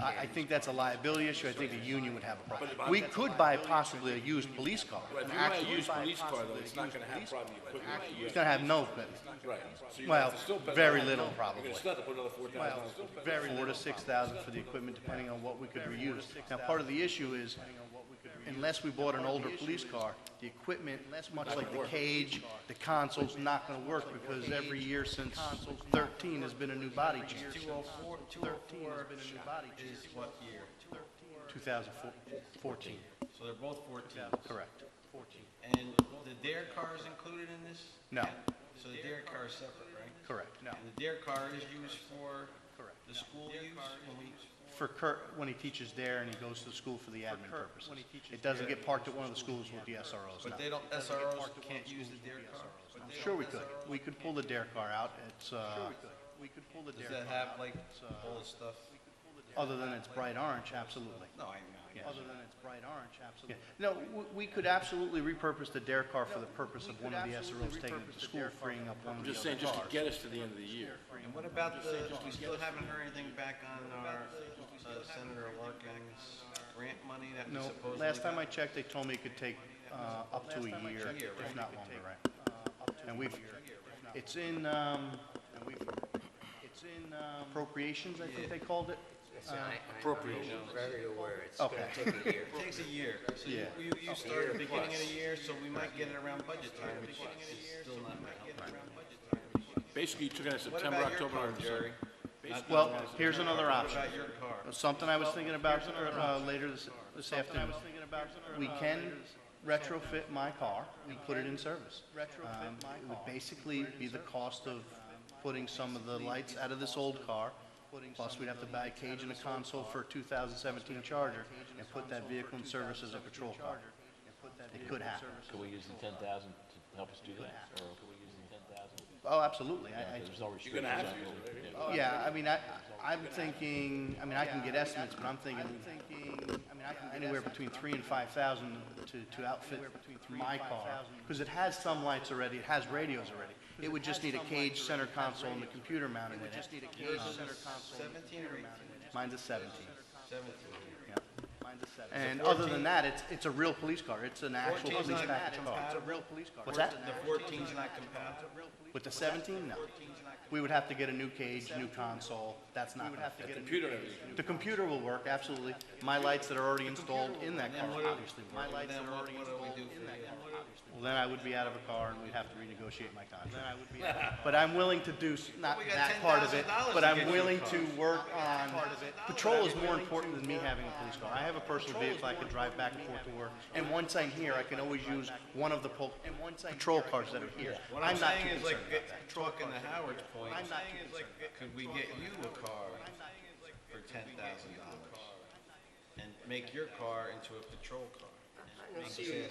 I think that's a liability issue. I think the union would have a problem. We could buy possibly a used police car. right, if you buy a used police car though, it's not gonna have probably equipment. It's gonna have no equipment. Right. So you're Well, gonna have to still put very another- little probably. You're gonna still have to put another $4,000. 4 to 6,000 for the equipment, depending on what we could reuse. Now, part of the issue is, unless we bought an older police car, the equipment, much like the cage, the console's not gonna work because every year since 13 has been a new body change. 204 is what year? 2014. So they're both 14. Correct. And the dare car is included in this? No. So the dare car is separate, right? Correct. No. And the dare car is used for the school use when we, For Kurt, when he teaches there and he goes to school for the admin purposes. It doesn't get parked at one of the schools with the SROs, no. but they don't, SROs can't use the dare car? Sure we could. We could pull the dare car out. It's, Does that have like all the stuff? other than it's bright orange, absolutely. No, I Yeah. Other than it's bright orange, absolutely. No, we could absolutely repurpose the dare car for the purpose of one of the SROs taking it to school, freeing up one of I'm the just other saying, just to cars. get us to the end of the year. And what about we still haven't heard anything back on our Senator Larkin's grant money that we No, supposedly last time I got? checked, they told me it could take up to a year, if not longer, right? And it's in appropriations, I think they called it. Appropriation. I'm very aware it's Okay. going to take a year. It takes a year. So Yeah. you start at the beginning of the year, so we might get it around budget time, which is still not gonna help. Basically, you took it in What September, about your October, car, November. Jerry? Well, here's another option. What about your car? Something I was thinking about later this afternoon. We can retrofit my car and put it in service. It would basically be the cost of putting some of the lights out of this old car. Plus, we'd have to buy a cage and a console for a 2017 Charger and put that vehicle in service as a patrol car. It could happen. Could we use the 10,000 to help us do that, or could we use the 10,000? Oh, absolutely. There's no You're gonna restrictions have on to use it. it, Yeah. Yeah, I mean, I'm thinking, I mean, I can get estimates, but I'm thinking, anywhere between 3,000 and 5,000 to outfit my car. Because it has some lights already, it has radios already. It would just need a cage, center console, and the computer mounted in it. 17 or 18? Mine's a 17. 17. Yeah. And other than that, it's a real police car. It's an actual 14's police not package car. compatible? What's that? The 14's not compatible? With the 17, no. We would have to get a new cage, new console. That's not gonna fit. Computer and everything. The computer will work, absolutely. My lights that are already installed in that car Then what obviously do, work. then what do we do for you? Well, then I would be out of a car and we'd have to renegotiate my contract. But I'm willing to do, not We got that part of it, $10,000 but to I'm get you a willing car. to work on, patrol is more important than me having a police car. I have a personal vehicle I can drive back and forth to work. And once I'm here, I can always use one of the patrol cars that are here. What I'm not saying too is like, concerned about that. talking to Howard's point, I'm not too concerned. could we get you a car for $10,000 and make your car into a patrol car? I don't see,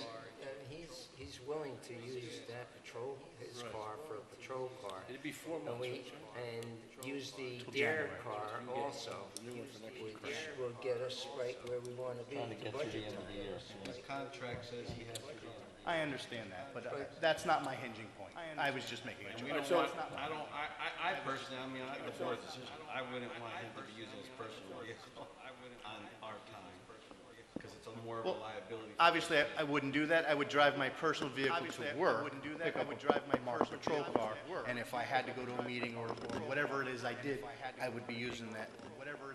he's willing to use that his car for a patrol car. It'd be 4 And months. and use the dare car also, which will get us right where we want to be Trying to at the get through the budget end of the time. year. His contract says he has to do. I understand that, but that's not my hinging point. I was just making a We joke. don't want, I personally, I mean, the board's decision, I wouldn't want him to be using his personal vehicle on our time, because it's a more of a liability. Obviously, I wouldn't do that. I would drive my personal vehicle to work, pick up a marked patrol car, and if I had to go to a meeting or whatever it is I did, I would be using that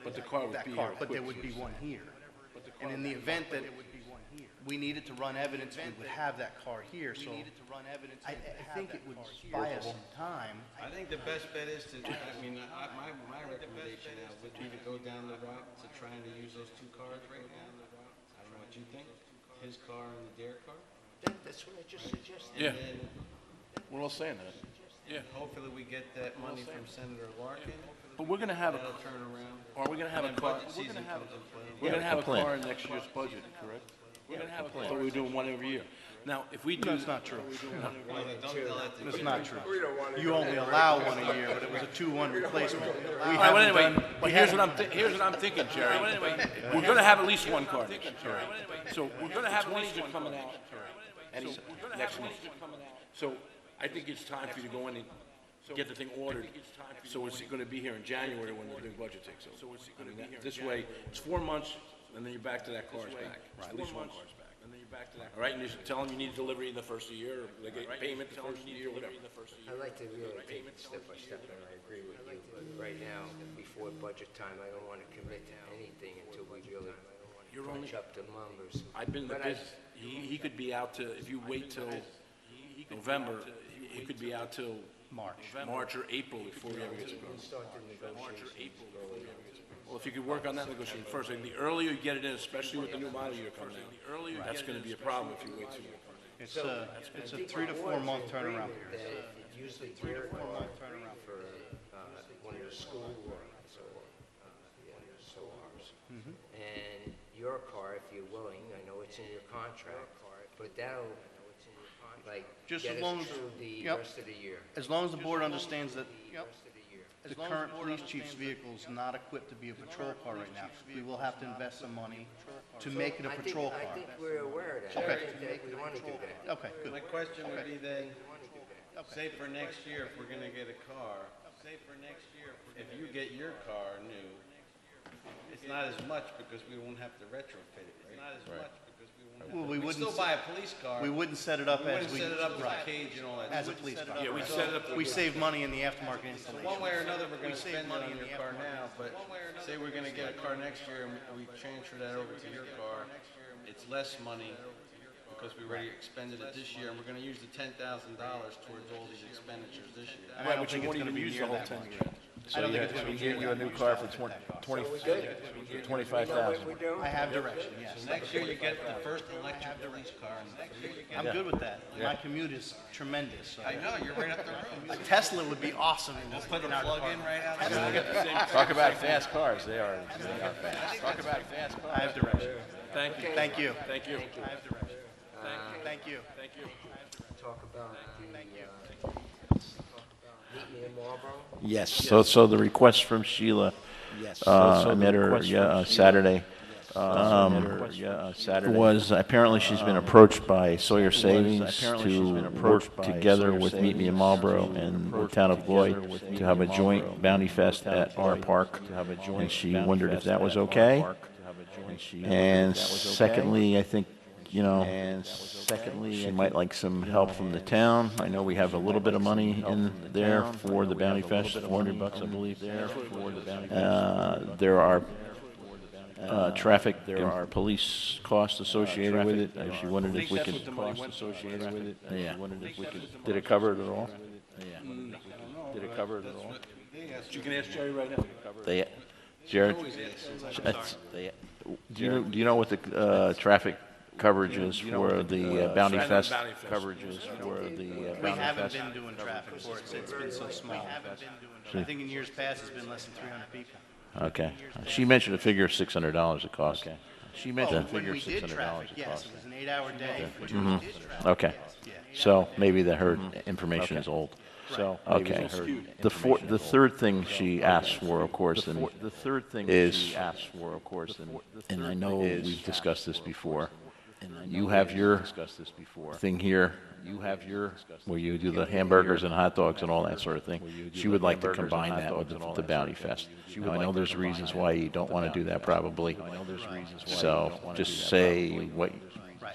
But the car would that be car, here but there quick, would be so- one here. And in the event that we needed to run evidence, we would have that car here, so I think it would buy us some time. I think the best bet is to, I mean, my recommendation now would be to go down the route to trying to use those two cars right now. I don't know what you think, his car and the Dare car. That's what I just suggested. Yeah. And We're all saying that. Yeah. hopefully we get that money from Senator Larkin. But we're gonna have That'll turn around. Are we gonna have a And then car? budget season comes in play. We're gonna have a plan. car in next year's budget, correct? We're gonna have a plan. So we're doing one every year. Now, if we do. That's not true. Well, then don't tell that to That's Jim. not true. You only allow one a year, but it was a 2-1 replacement. We All right, haven't well, anyway, done- but here's what I'm thinking, Jerry. We're gonna have at least one car next year. So we're gonna have at least one coming out next week. So I think it's time for you to go in and get the thing ordered. So it's gonna be here in January when the new budget takes over. So it's gonna be this way, it's 4 months, and then you're back to that car's back. At least one car's back. All right, and you should tell them you need delivery in the first of the year, or they get payment the first of the year, whatever. I like to really take it step by step, and I agree with you. But right now, before budget time, I don't want to commit to anything until we really crunch up the numbers. I've been in the But I- business, he could be out to, if you wait till November, he could be out till March or April before he ever gets a car. Start the negotiations. Well, if you could work on that negotiation first, and the earlier you get it in, especially with the new model year coming out, that's gonna be a problem if you wait too long. It's a 3 to 4 month turnaround. Usually 3 to 4 month turnaround for one of the school runs or SORs. And your car, if you're willing, I know it's in your contract, but that'll like Just get as long us as- through the yep. rest of the year. As long as the board understands that the current police chief's vehicle is not equipped to be a patrol car right now. We will have to invest some money to make it a patrol car. I think we're aware of that. Okay. I think that we want to do that. Okay, good. My question would be then, say for next year, if we're gonna get a car, if you get your car new, it's not as much because we won't have to retrofit it, right? Not as much because we won't have Well, to. we We'd wouldn't still s- buy a police car. We wouldn't set it up We as wouldn't we. set it up with a right, cage and all that. As a We police set it car. up Yeah, we as set it up. We save money in the aftermarket installation. One way or another, we're gonna We save spend it money on in your the car now, but say we're gonna get a car next year and we transfer that over to your car, it's less money because we already expended it this year, and we're gonna use the $10,000 towards all these expenditures this year. And I don't think it's gonna be near that much. So you have to get you a new car for 25,000. I have direction, yes. So next year you get the first electric police car. I'm good with that. My commute is tremendous. So. I know, you're right up the road. A Tesla would be awesome in this. Put a in our plug in department. right out. Talk about fast cars, they are fast. Talk about fast cars. I have direction. Thank you. Thank you. Thank you. I have direction. Thank you. Thank you. Talk about meet me in Marlborough. Yes, so the request from Sheila, I met her Saturday, was apparently she's been approached by Sawyer Savings to work together with Meet Me in Marlborough and the town of Lloyd to have a joint Bounty Fest at our park, and she wondered if that was okay. And secondly, I think, you know, she might like some help from the town. I know we have a little bit of money in there for the Bounty Fest, $400, I believe, there for the Bounty Fest. There are traffic, there are police costs associated with it. She wondered if we could, yeah, did it cover it at all? Did it cover it at all? You can ask Jerry right now. They, Jared, do you know what the traffic coverage is for the Bounty Fest? Coverage is for the We Bounty haven't Fest? been doing traffic for it. It's been so small. I think in years past, it's been less than 300 people. Okay. She mentioned a figure of $600 it cost. She mentioned a Well, figure when of we did $600 traffic, it yes, cost. it was an 8-hour day. Okay. So maybe her information is old. So Okay. The third thing she asked for, of course, and is, and I know we've discussed this before, you have your thing here, where you do the hamburgers and hot dogs and all that sort of thing. She would like to combine that with the Bounty Fest. Now, I know there's reasons why you don't want to do that probably. So just say what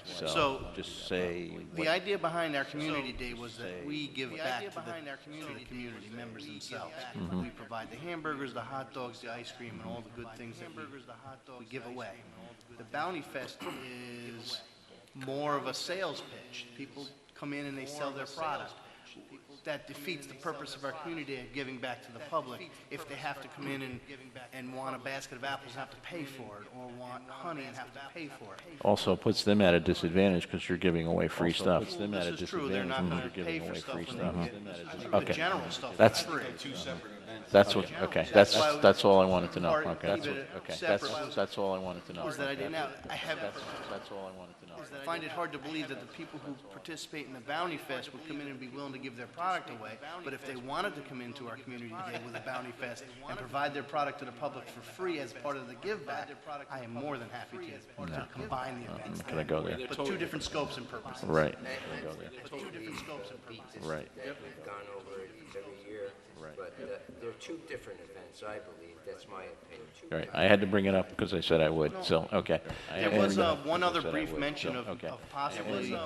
So, just say. the idea behind our community day was that we give back to the community members themselves. We provide the hamburgers, the hot dogs, the ice cream, and all the good things that we give away. The Bounty Fest is more of a sales pitch. People come in and they sell their product. That defeats the purpose of our community day of giving back to the public if they have to come in and want a basket of apples and have to pay for it, or want honey and have to pay for it. Also puts them at a disadvantage because you're giving away free stuff. Puts them at a This is true, they're disadvantage not because gonna you're pay giving for away stuff free when stuff. they get the Okay. general stuff That's, for free. that's what, okay, that's all I wanted to know. Part- Okay, keep it okay, separate. that's all I wanted to know. Was that idea. Now, I have, That's all I wanted to know. I find it hard to believe that the people who participate in the Bounty Fest would come in and be willing to give their product away, but if they wanted to come into our community day with a Bounty Fest and provide their product to the public for free as part of the give back, I am more than happy to combine the events. Can I go there? But two different scopes and purposes. Right. But two different scopes and purposes. Right. We've gone over it every year, but they're two different events, I believe. That's my opinion. Right, I had to bring it up because I said I would, so, okay. I had There to was bring it up one because I other said I brief would, mention so, of okay. possibly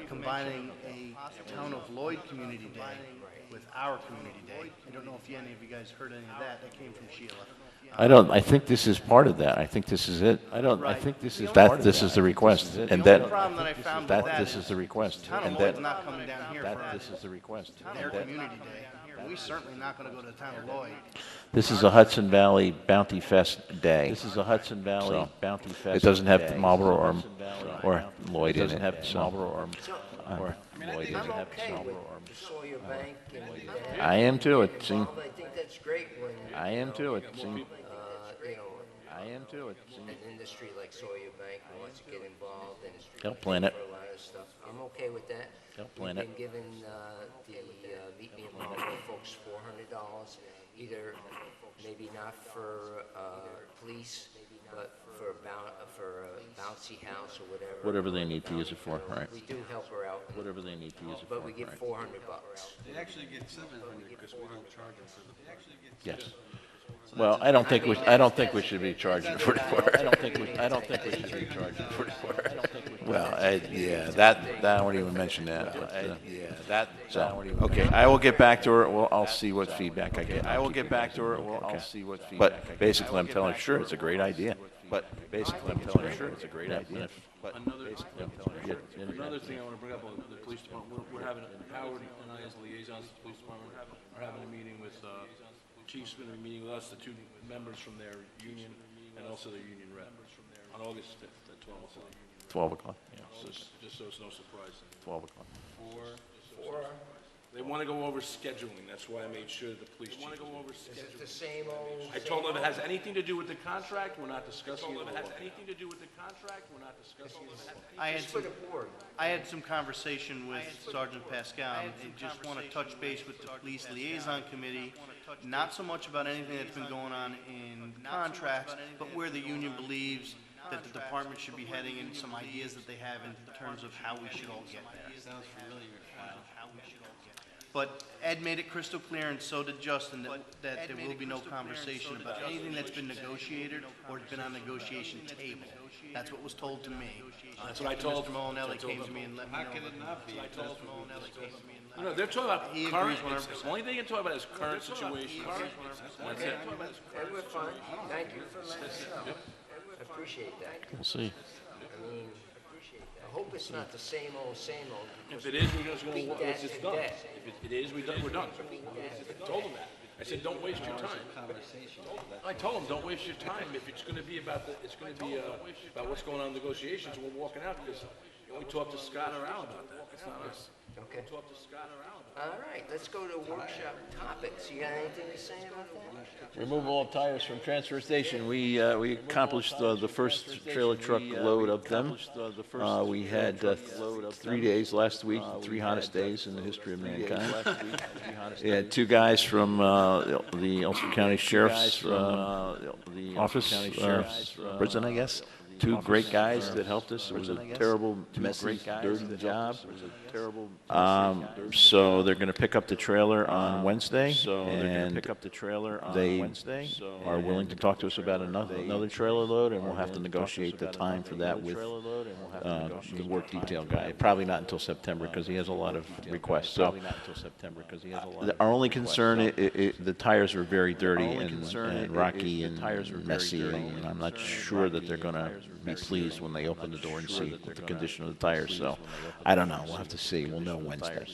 combining a Town of Lloyd Community Day with our Community Day. I don't know if any of you guys heard any of that. That came from Sheila. I think this is part of that. I think this is it. I Right. think this is The that, only- this is the request, The and only that, problem that I found with that this is the request, Town of and Lloyd's that, not coming down here for this is the request. their and that- Community Day. We're certainly not gonna go to the Town of Lloyd. This is a Hudson Valley Bounty Fest Day. This is a Hudson Valley Bounty Fest. It doesn't have Marlborough or Lloyd in it. It doesn't have Marlborough or Lloyd in I'm it. okay with Sawyer Bank and I am too, it seems. I think that's great when, I am too, it seems. you know, I am too, it seems. an industry like Sawyer Bank wants to get involved and is They'll plan it. for a lot of stuff. I'm okay with that. They'll plan it. We've been giving the Meet Me in Marlborough folks $400, either maybe not for police, but for a bouncy house or whatever. Whatever they need to use it for, right. We do help her out, Whatever they need to use it for, but we give right. $400. They actually get 700 because we don't charge them for the. Yes. Well, I don't think we should be charging for the work. I don't think we should be charging for the work. Well, yeah, that, I won't even mention that, but, yeah, that, so, okay, I will get back to her, well, I'll see what feedback I get. I will get back to her, well, I'll see what feedback I get. But basically, I'm telling her, sure, it's a great idea. But basically, I'm telling her, sure, it's a great idea. But basically, I'm telling her, yeah, Another thing I want to bring up on the police department, we're having, Howard and I as liaisons to the police department, are having a meeting with, Chief's going to be meeting with us, the two members from their union, and also their union rep, on August 5th at 12 o'clock. 12 o'clock, yeah. So just so it's no surprise. 12 o'clock. They want to go over scheduling, that's why I made sure that the police chief. Want to go over Is it scheduling. the same old? I told them if it has anything to do with the contract, we're not discussing it. If it has anything to do with the contract, we're not discussing it. I had Just for some, the board. I had some conversation with Sergeant Pascal and just want to touch base with the police liaison committee, not so much about anything that's been going on in contracts, but where the union believes that the department should be heading and some ideas that they have in terms of how we should all get there. Sounds familiar. But Ed made it crystal clear, and so did Justin, that there will be no conversation about anything that's been negotiated or has been on negotiation table. That's what was told to me. That's what I told Mr. Molinelli came to me and let me know. How can it not be? No, they're talking about He current, agrees it's- the only thing you're talking about is current situation. That's it. And we're fine. Thank you for letting us know. I appreciate that. We'll see. I mean, I hope it's not the same old, If it is, we're just Beat gonna, that it's just to done. death. If it is, we're done. I told them that. I said, don't waste your time. I told them, don't waste your time. If it's gonna be about it's gonna be, about what's going on in negotiations, we're walking out because we talked to Scott or Al about that. It's not us. Okay. We talked to Scott or Al about All right, let's go to workshop topics. You got anything to say about that? Removal of tires from transfer station. We accomplished the first trailer truck load of them. We had 3 days last week, the 3 hottest days in the history of mankind. We had 2 guys from the Ulster County Sheriff's Office, prison, I guess. two great guys that helped us. It was a terrible, messy, dirty job. So they're going to pick up the trailer on Wednesday, and they are willing to talk to us about another trailer load, and we'll have to negotiate the time for that with the work detail guy. Probably not until September because he has a lot of requests. So our only concern, the tires are very dirty and rocky and messy, and I'm not sure that they're going to be pleased when they open the door and see the condition of the tires. So I don't know. We'll have to see. We'll know Wednesday.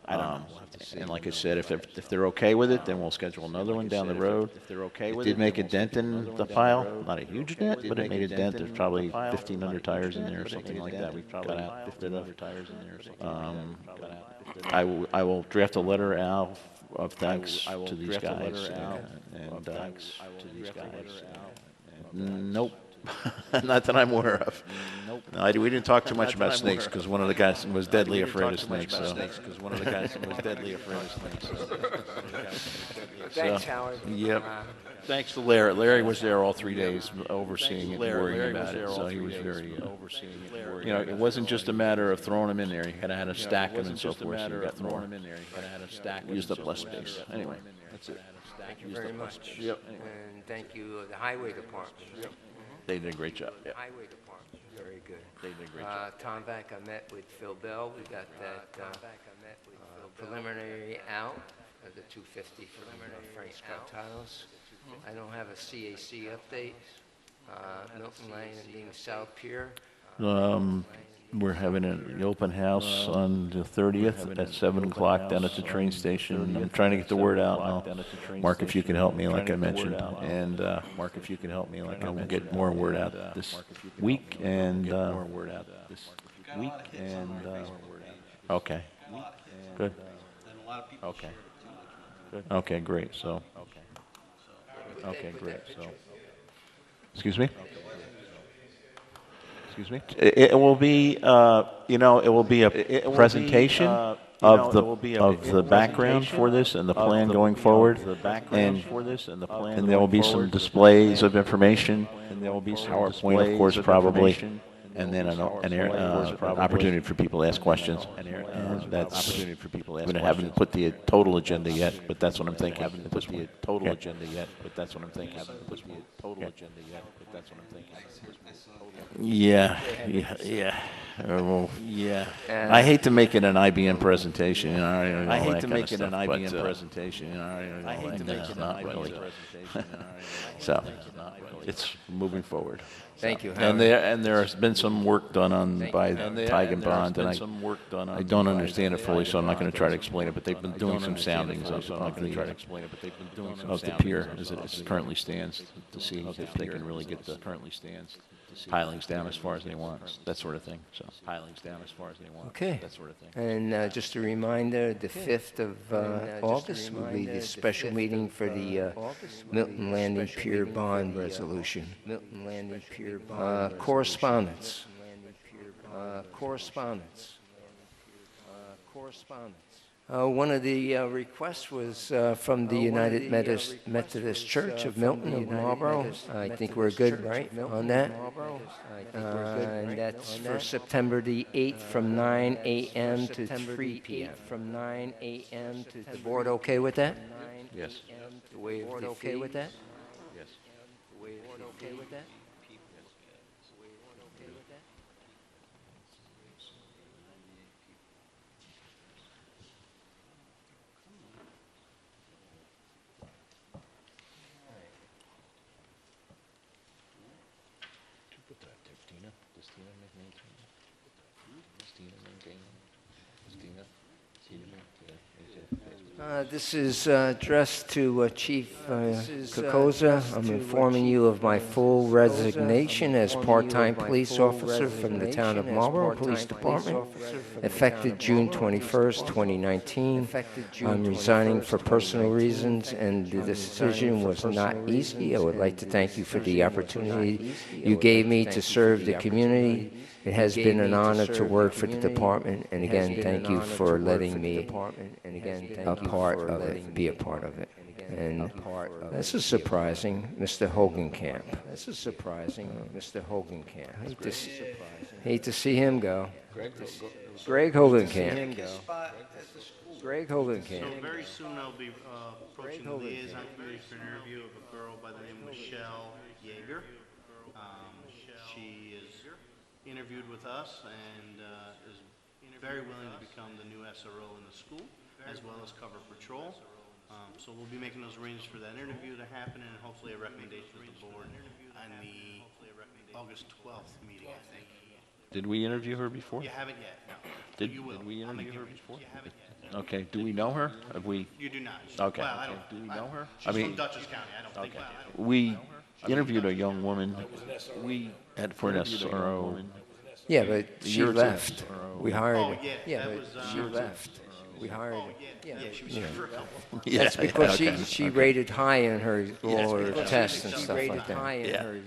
And like I said, if they're okay with it, then we'll schedule another one down the road. It did make a dent in the pile. Not a huge dent, but it made a dent. There's probably 1,500 tires in there or something like that. We've got out 1,500 tires in there. I will draft a letter out of thanks to these guys. Nope. Not that I'm aware of. No, we didn't talk too much about snakes because one of the guys was deadly afraid of snakes. Thanks, Howard. Yep. Thanks to Larry. Larry was there all 3 days overseeing it and worrying about it. So he was very, it wasn't just a matter of throwing them in there. You had to have to stack them and so forth. So you got more. Used up less space. Anyway, that's it. Thank you very much. Yep. And thank you, the Highway Department. Yep. They did a great job. Yep. Highway Department, very good. They did a great job. Tom Vac, I met with Phil Bell. We got that preliminary out of the 250 from Frank Scott Titles. I don't have a CAC update. Milton Lane and Dean South Pier. We're having an open house on the 30th at 7 o'clock down at the train station. I'm trying to get the word out. Mark, if you can help me, like I mentioned. And Mark, if you can help me, like I will get more word out this week. And okay, good. Okay, good. Okay, great. So, okay, great. So, excuse me. Excuse me? It will be, it will be a presentation of the background for this and the plan going forward, and there will be some displays of information, and there will be PowerPoint, of course, probably, and then an opportunity for people to ask questions. And that's, I haven't put the total agenda yet, but that's what I'm thinking. Yeah. I hate to make it an IBM presentation. I hate to make it an IBM presentation. Not really. So, it's moving forward. Thank you, And Howard. there has been some work done by Tig and Bond, and I don't understand it fully, so I'm not going to try to explain it. But they've been doing some soundings of the pier as it currently stands to see if they can really get the pilings down as far as they want, that sort of thing. So Okay. And just a reminder, the 5th of August will be the special meeting for the Milton Landing Pier Bond Resolution. Correspondence. One of the requests was from the United Methodist Church of Milton of Marlborough. I think we're good, right, on that? And that's for September the 8th from 9 a.m. to 3 p.m. The board okay with that? yes. The board okay with that? Yes. Okay with that? This is addressed to Chief Kokoza. I'm informing you of my full resignation as part-time police officer from the town of Marlborough Police Department, effective June 21st, 2019. I'm resigning for personal reasons, and the decision was not easy. I would like to thank you for the opportunity you gave me to serve the community. It has been an honor to work for the department, and again, thank you for letting me be a part of it. And this is surprising, Mr. Hogenkamp. This is surprising, Mr. Hogenkamp. Hate to see him go. Greg Hogenkamp. Greg Hogenkamp. So very soon I'll be approaching the liaison committee for an interview of a girl by the name of Michelle Yeager. She is interviewed with us and is very willing to become the new SRO in the school, as well as cover patrol. So we'll be making those arrangements for that interview to happen and hopefully a recommendation to the board on the August 12th meeting, I think. Did we interview her before? You haven't yet, no. Did we interview her before? Okay, do we know her? Have we? You do not. Okay, Well, I okay. don't. Do we know her? She's from Dutchess County, I don't think. Okay. We interviewed a young woman for an SRO. Yeah, but she year or two. left. We hired Oh, her. yeah, that but was, she left. We hired her. Yeah, she was here for a couple. Yeah, That's because okay, she okay. rated high in her all her because tests and she stuff rated like that. high in her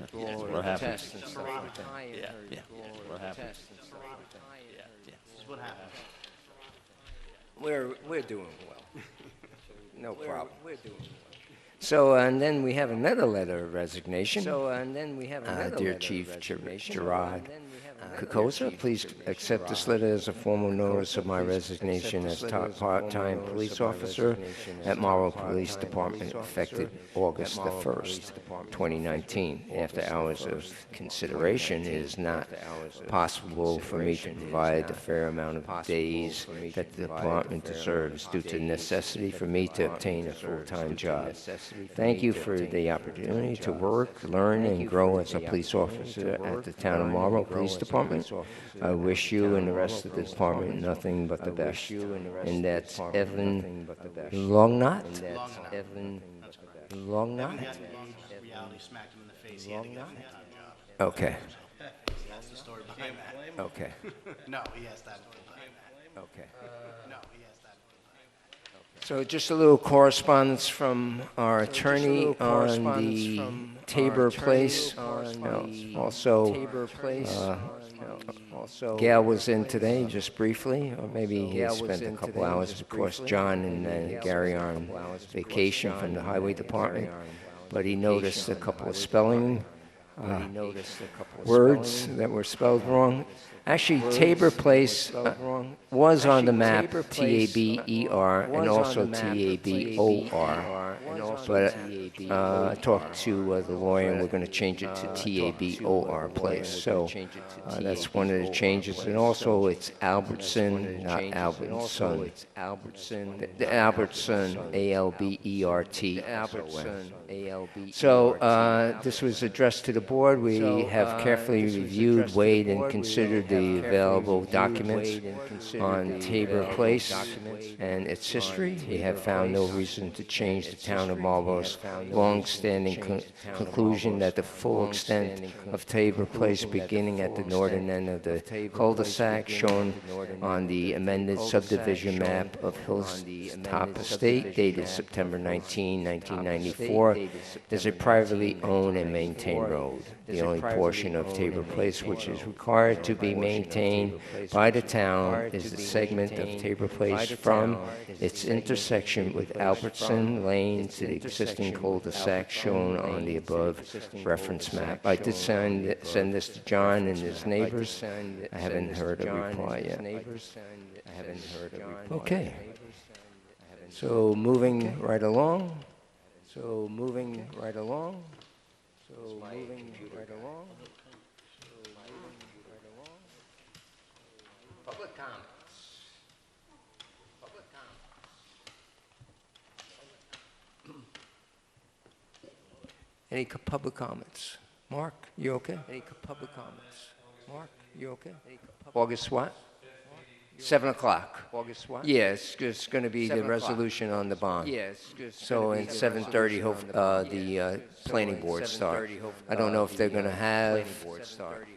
what happened. Tests and stuff like that. Yeah, what happened. This is what happened. We're doing well. No problem. We're doing well. So, and then we have another letter of resignation. Dear Chief Gerard Kokoza, please accept this letter as a formal notice of my resignation as part-time police officer at Marlborough Police Department effective August the 1st, 2019. After hours of consideration, it is not possible for me to provide the fair amount of days that the department deserves due to necessity for me to obtain a full-time job. Thank you for the opportunity to work, learn, and grow as a police officer at the Town of Marlborough Police Department. I wish you and the rest of the department nothing but the best. And that's Evan Longnot? Evan Longnot? Reality smacked him in the face. He had to get a full-time job. Okay. That's the story behind that. Okay. No, he has to have a full-time. Okay. No, he has to have a full-time. So just a little correspondence from our attorney on the Tabor Place. Gail was in today, just briefly, or maybe he spent a couple hours. Of course, John and Gary are on vacation from the Highway Department, but he noticed a couple of spelling words that were spelled wrong. Actually, Tabor Place was on the map, Taber, and also Tabor. But I talked to the lawyer, and we're going to change it to Tabor Place. So that's one of the changes. And also, it's Albertson, not Albertson. The Albertson, Albertson. So this was addressed to the board. We have carefully reviewed, weighed, and considered the available documents on Tabor Place and its history. We have found no reason to change the Town of Marlborough's long-standing conclusion that the full extent of Tabor Place, beginning at the northern end of the cul-de-sac shown on the amended subdivision map of Hilltop Estate, dated September 19, 1994, is a privately owned and maintained road. The only portion of Tabor Place which is required to be maintained by the town is the segment of Tabor Place from its intersection with Albertson Lane to the existing cul-de-sac shown on the above reference map. I did send this to John and his neighbors. I haven't heard a reply yet. Okay. So moving right along. Public comments. Any public comments? Mark, you okay? Any public comments? Mark, you okay? August what? 7 o'clock. August what? Yes, it's going to be the resolution on the bond. Yes. So at 7:30, the planning board start. I don't know if they're going to have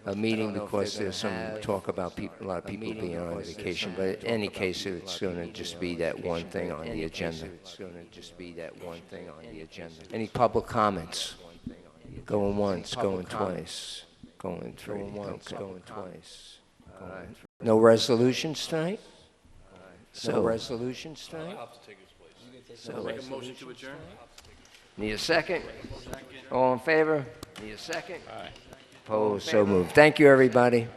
a meeting because there's some talk about a lot of people being on vacation. But in any case, it's going to just be that one thing on the agenda. Any public comments? Going once, going twice, going three, going twice. No resolutions tonight? No resolutions tonight? So Make a motion to adjourn? need a second? All in favor? Need a second? Opposed? So moved. Thank you, everybody.